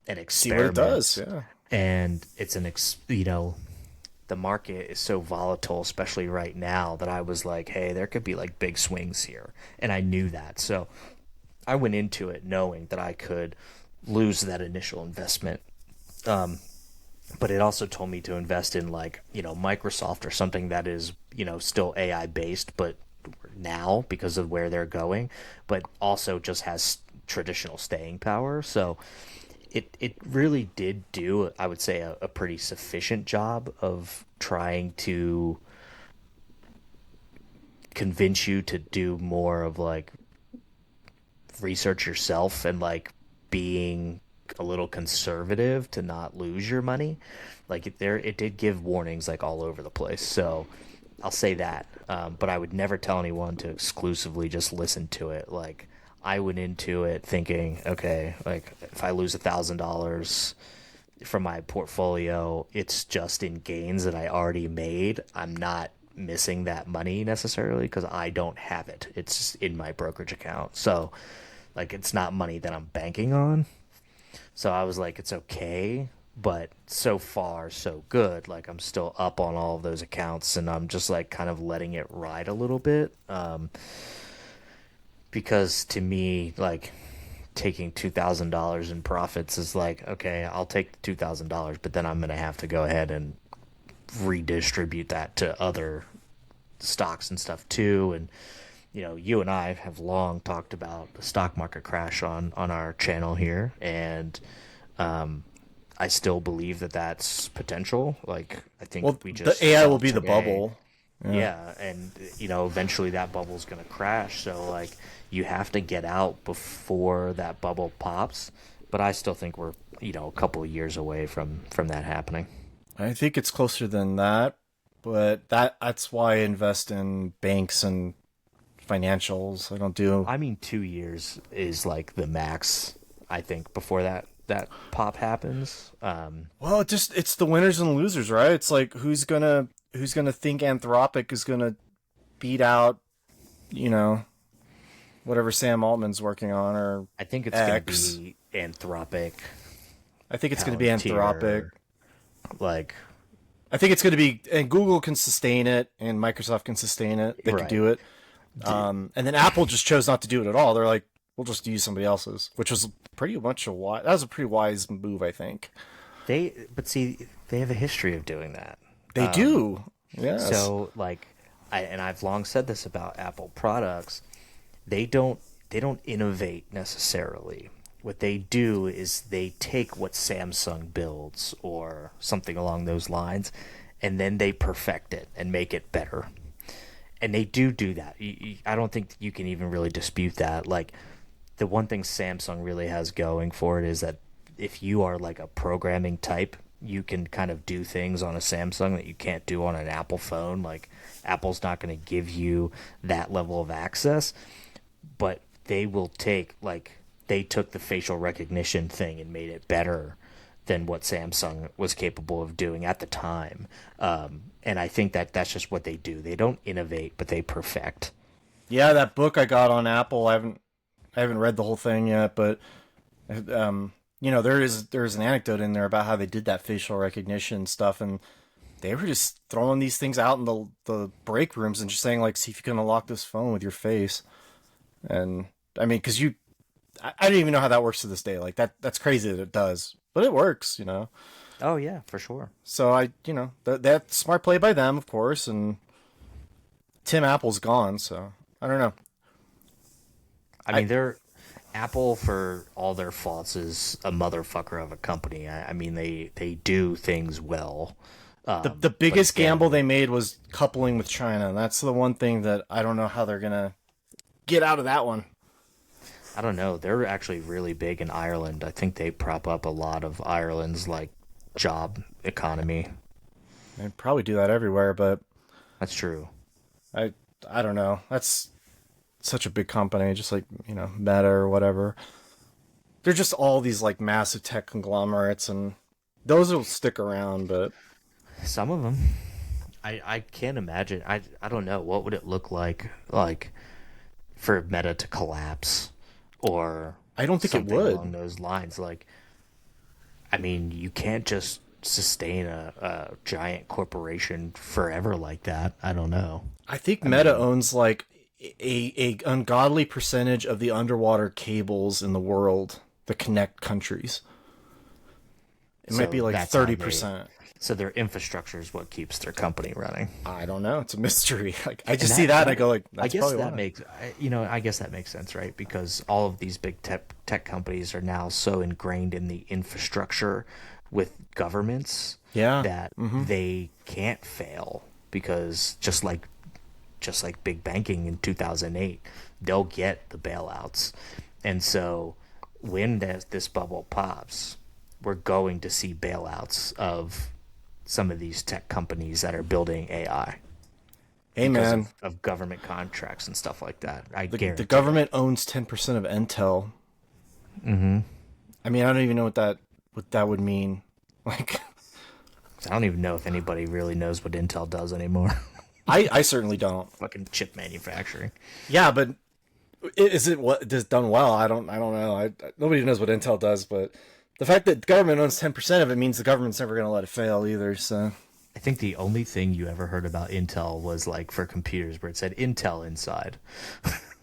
an See what it does. experiment, Yeah. and it's the market is so volatile, especially right now, that I was like, hey, there could be like big swings here, and I knew that, so I went into it knowing that I could lose that initial investment. But it also told me to invest in like Microsoft or something that is still AI based, but now because of where they're going, but also just has traditional staying power. So it really did do, I would say, a pretty sufficient job of trying to convince you to do more of like research yourself and like being a little conservative to not lose your money. Like it did give warnings like all over the place. So I'll say that. But I would never tell anyone to exclusively just listen to it. Like I went into it thinking, okay, like if I lose $1,000 from my portfolio, it's just in gains that I already made. I'm not missing that money necessarily because I don't have it. It's in my brokerage account. So, like, it's not money that I'm banking on. So I was like, it's okay. but so far so good. Like I'm still up on all of those accounts, and I'm just like kind of letting it ride a little bit. Because to me, like taking $2,000 in profits is like, okay, I'll take the $2,000, but then I'm gonna have to go ahead and redistribute that to other stocks and stuff too. And you and I have long talked about the stock market crash on our channel here, and I still believe that that's potential. Like I think Well, we the just AI saw will be the today. bubble. Yeah. Yeah, and eventually that bubble's gonna crash. So like you have to get out before that bubble pops. But I still think we're a couple of years away from that happening. I think it's closer than that, but that's why I invest in banks and financials. I don't do. I mean, 2 years is like the max. I think before that pop happens. Well, it's the winners and losers, right? It's like who's gonna think Anthropic is gonna beat out, you know, whatever Sam Altman's working on or I think it's gonna X. be Anthropic, I think it's gonna be Anthropic. Palantir, like I think it's gonna be, and Google can sustain it, and Microsoft can sustain it. They could right. do it. And then Apple just chose not to do it at all. They're like, we'll just use somebody else's, which was pretty much that was a pretty wise move, I think. But see, they have a history of doing that. They do. Yes. So like, I've long said this about Apple products. They don't innovate necessarily. What they do is they take what Samsung builds or something along those lines, and then they perfect it and make it better. And they do that. I don't think you can even really dispute that. Like the one thing Samsung really has going for it is that if you are like a programming type, you can kind of do things on a Samsung that you can't do on an Apple phone. Like Apple's not going to give you that level of access, but they will take like they took the facial recognition thing and made it better than what Samsung was capable of doing at the time. And I think that that's just what they do. They don't innovate, but they perfect. Yeah, that book I got on Apple, I haven't read the whole thing yet, but there's an anecdote in there about how they did that facial recognition stuff, and they were just throwing these things out in the break rooms and just saying like, see if you can unlock this phone with your face. And I mean, because I don't even know how that works to this day. Like that's crazy that it does, but it works. Oh yeah, for sure. So that's smart play by them, of course, and Tim Apple's gone, so I don't know. I mean, they're Apple, for all their faults, is a motherfucker of a company. I mean, they do things well. The biggest gamble they made was coupling with China, and that's the one thing that I don't know how they're gonna get out of that one. I don't know. They're actually really big in Ireland. I think they prop up a lot of Ireland's like job economy. They probably do that everywhere, but That's true. I I don't know. That's such a big company, just like Meta or whatever. They're just all these like massive tech conglomerates, and those will stick around. But Some of them. I can't imagine. I don't know. What would it look like for Meta to collapse or I don't think it something would. along those lines? Like, I mean, you can't just sustain a giant corporation forever like that. I don't know. I think Meta owns like a ungodly percentage of the underwater cables in the world that connect countries. It might So be like that's how 30%. So their infrastructure is what keeps their company running. I don't know. It's a mystery. Like I just And see that and I go like, that's I guess probably that why. makes I guess that makes sense, right? Because all of these big tech companies are now so ingrained in the infrastructure with governments Yeah. that they can't fail because just like big banking in 2008, they'll get the bailouts. And so when this bubble pops, we're going to see bailouts of some of these tech companies that are building AI Hey because man, of government contracts and stuff like that. I the guarantee government owns 10% of Intel. Mm-hmm. I mean, I don't even know what that would mean. Like, I don't even know if anybody really knows what Intel does anymore. I certainly don't. Fucking chip manufacturing. Yeah, but is it what does done well? I don't know. Nobody knows what Intel does, but The fact that the government owns 10% of it means the government's never going to let it fail either. So I think the only thing you ever heard about Intel was like for computers where it said Intel inside.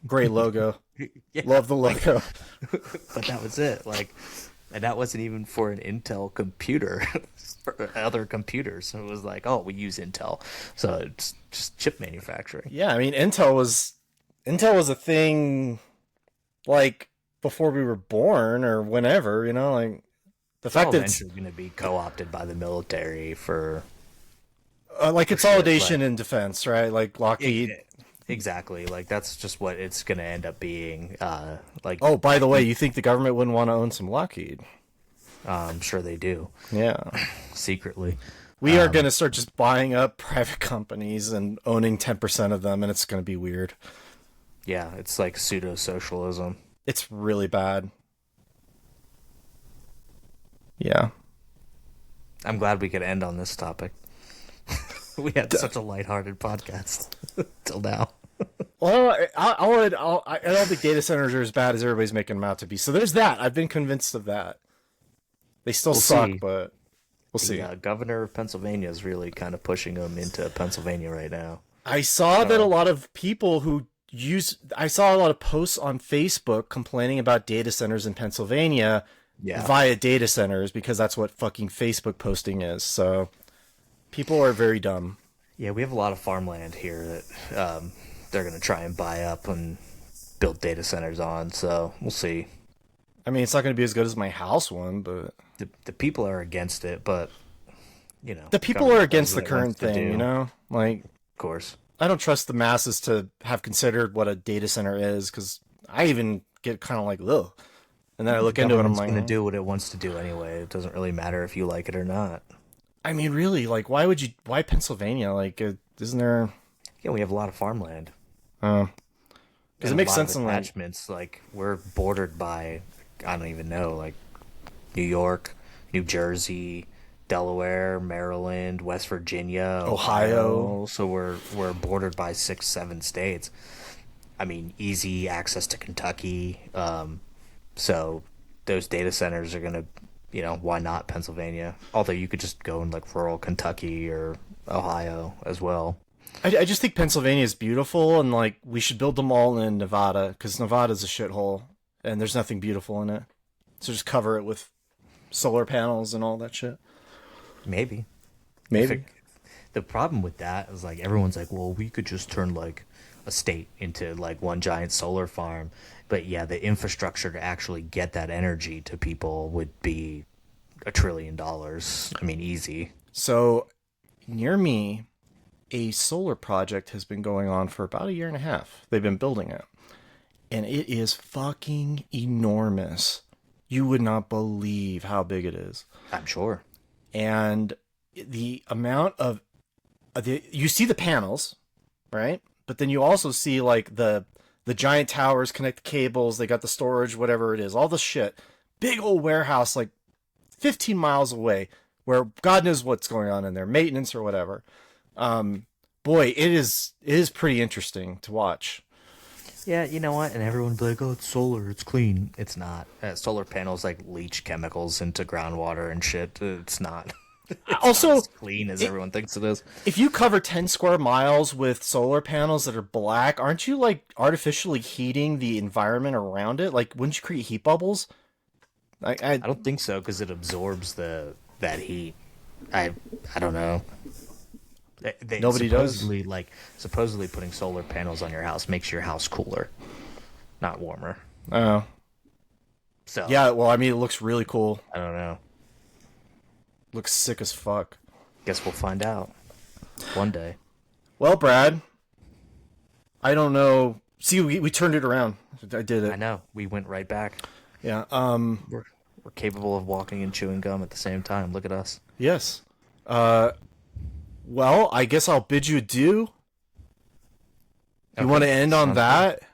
great logo. Yeah, Love the logo. but that was it. Like, and that wasn't even for an Intel computer, for other computers. So it was like, oh, we use Intel, so it's just chip manufacturing. Yeah, I mean Intel was a thing like before we were born or whenever, like the It's all fact that it's eventually going to be co-opted by the military for like for shit. consolidation Like, in defense, right? Like Lockheed. exactly. Like that's just what it's going to end up being. Like, Oh, by the way, you think the government wouldn't want to own some Lockheed? I'm sure they do Yeah. secretly. We are going to start just buying up private companies and owning 10% of them, and it's going to be weird. Yeah, it's like pseudo socialism. It's really bad. Yeah. I'm glad we could end on this topic. We had such a lighthearted podcast till now. Well, I don't think data centers are as bad as everybody's making them out to be. So there's that. I've been convinced of that. They still We'll suck, see. but we'll see. The governor of Pennsylvania is really kind of pushing them into Pennsylvania right now. I saw that a lot of people I saw a lot of posts on Facebook complaining about data centers in Pennsylvania Yeah. via data centers because that's what fucking Facebook posting is. So people are very dumb. Yeah, we have a lot of farmland here that they're going to try and buy up and build data centers on. So we'll see. I mean, it's not going to be as good as my house one, but The people are against it, but the people government are against does the what it current wants to thing, do. Like, Of course. I don't trust the masses to have considered what a data center is because I even get kind of like, ugh. And then I look into it and I'm Government's like, going to do what it wants to do anyway. It doesn't really matter if you like it or not. I mean, really, like, why Pennsylvania? Like, isn't there, Yeah, we have a lot of farmland. does And it a make lot sense of in like, attachments? Like we're bordered by, I don't even know, like New York, New Jersey, Delaware, Maryland, West Virginia, Ohio. So we're bordered by 6, 7 states. I mean, easy access to Kentucky. So those data centers are gonna, why not Pennsylvania? Although you could just go in like rural Kentucky or Ohio as well. I just think Pennsylvania is beautiful and like we should build them all in Nevada because Nevada's a shithole and there's nothing beautiful in it. So just cover it with solar panels and all that shit. Maybe. Maybe. The problem with that is like everyone's like, well, we could just turn like a state into like one giant solar farm. But yeah, the infrastructure to actually get that energy to people would be $1 trillion. I mean, easy. So near me, a solar project has been going on for about a year and a half. They've been building it. And it is fucking enormous. You would not believe how big it is. I'm sure. And the amount of you see the panels, right? But then you also see like the giant towers connect the cables, they got the storage, whatever it is, all the shit. Big old warehouse like 15 miles away where God knows what's going on in there, maintenance or whatever. Boy, it is pretty interesting to watch. Yeah, you know what? And everyone would be like, oh, it's solar, it's clean. It's not. Solar panels like leach chemicals into groundwater and shit. It's not. It's Also, not as clean as everyone thinks it is. if you cover 10 square miles with solar panels that are black, aren't you like artificially heating the environment around it? Like, wouldn't you create heat bubbles? I don't think so because it absorbs that heat. I don't know. Nobody does. Supposedly putting solar panels on your house makes your house cooler, not warmer. Oh. So Yeah, well, I mean, it looks really cool. I don't know. Looks sick as fuck. Guess we'll find out one day. Well, Brad, I don't know. See, we turned it around. I did it. I know. We went right back. Yeah. We're capable of walking and chewing gum at the same time. Look at us. Yes. Well, I guess I'll bid you adieu. You want to end on Sounds that? good.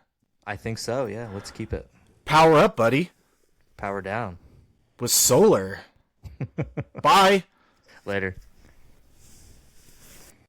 I think so. Yeah. Let's keep it. Power up, buddy. Power down. With solar. Bye. Later.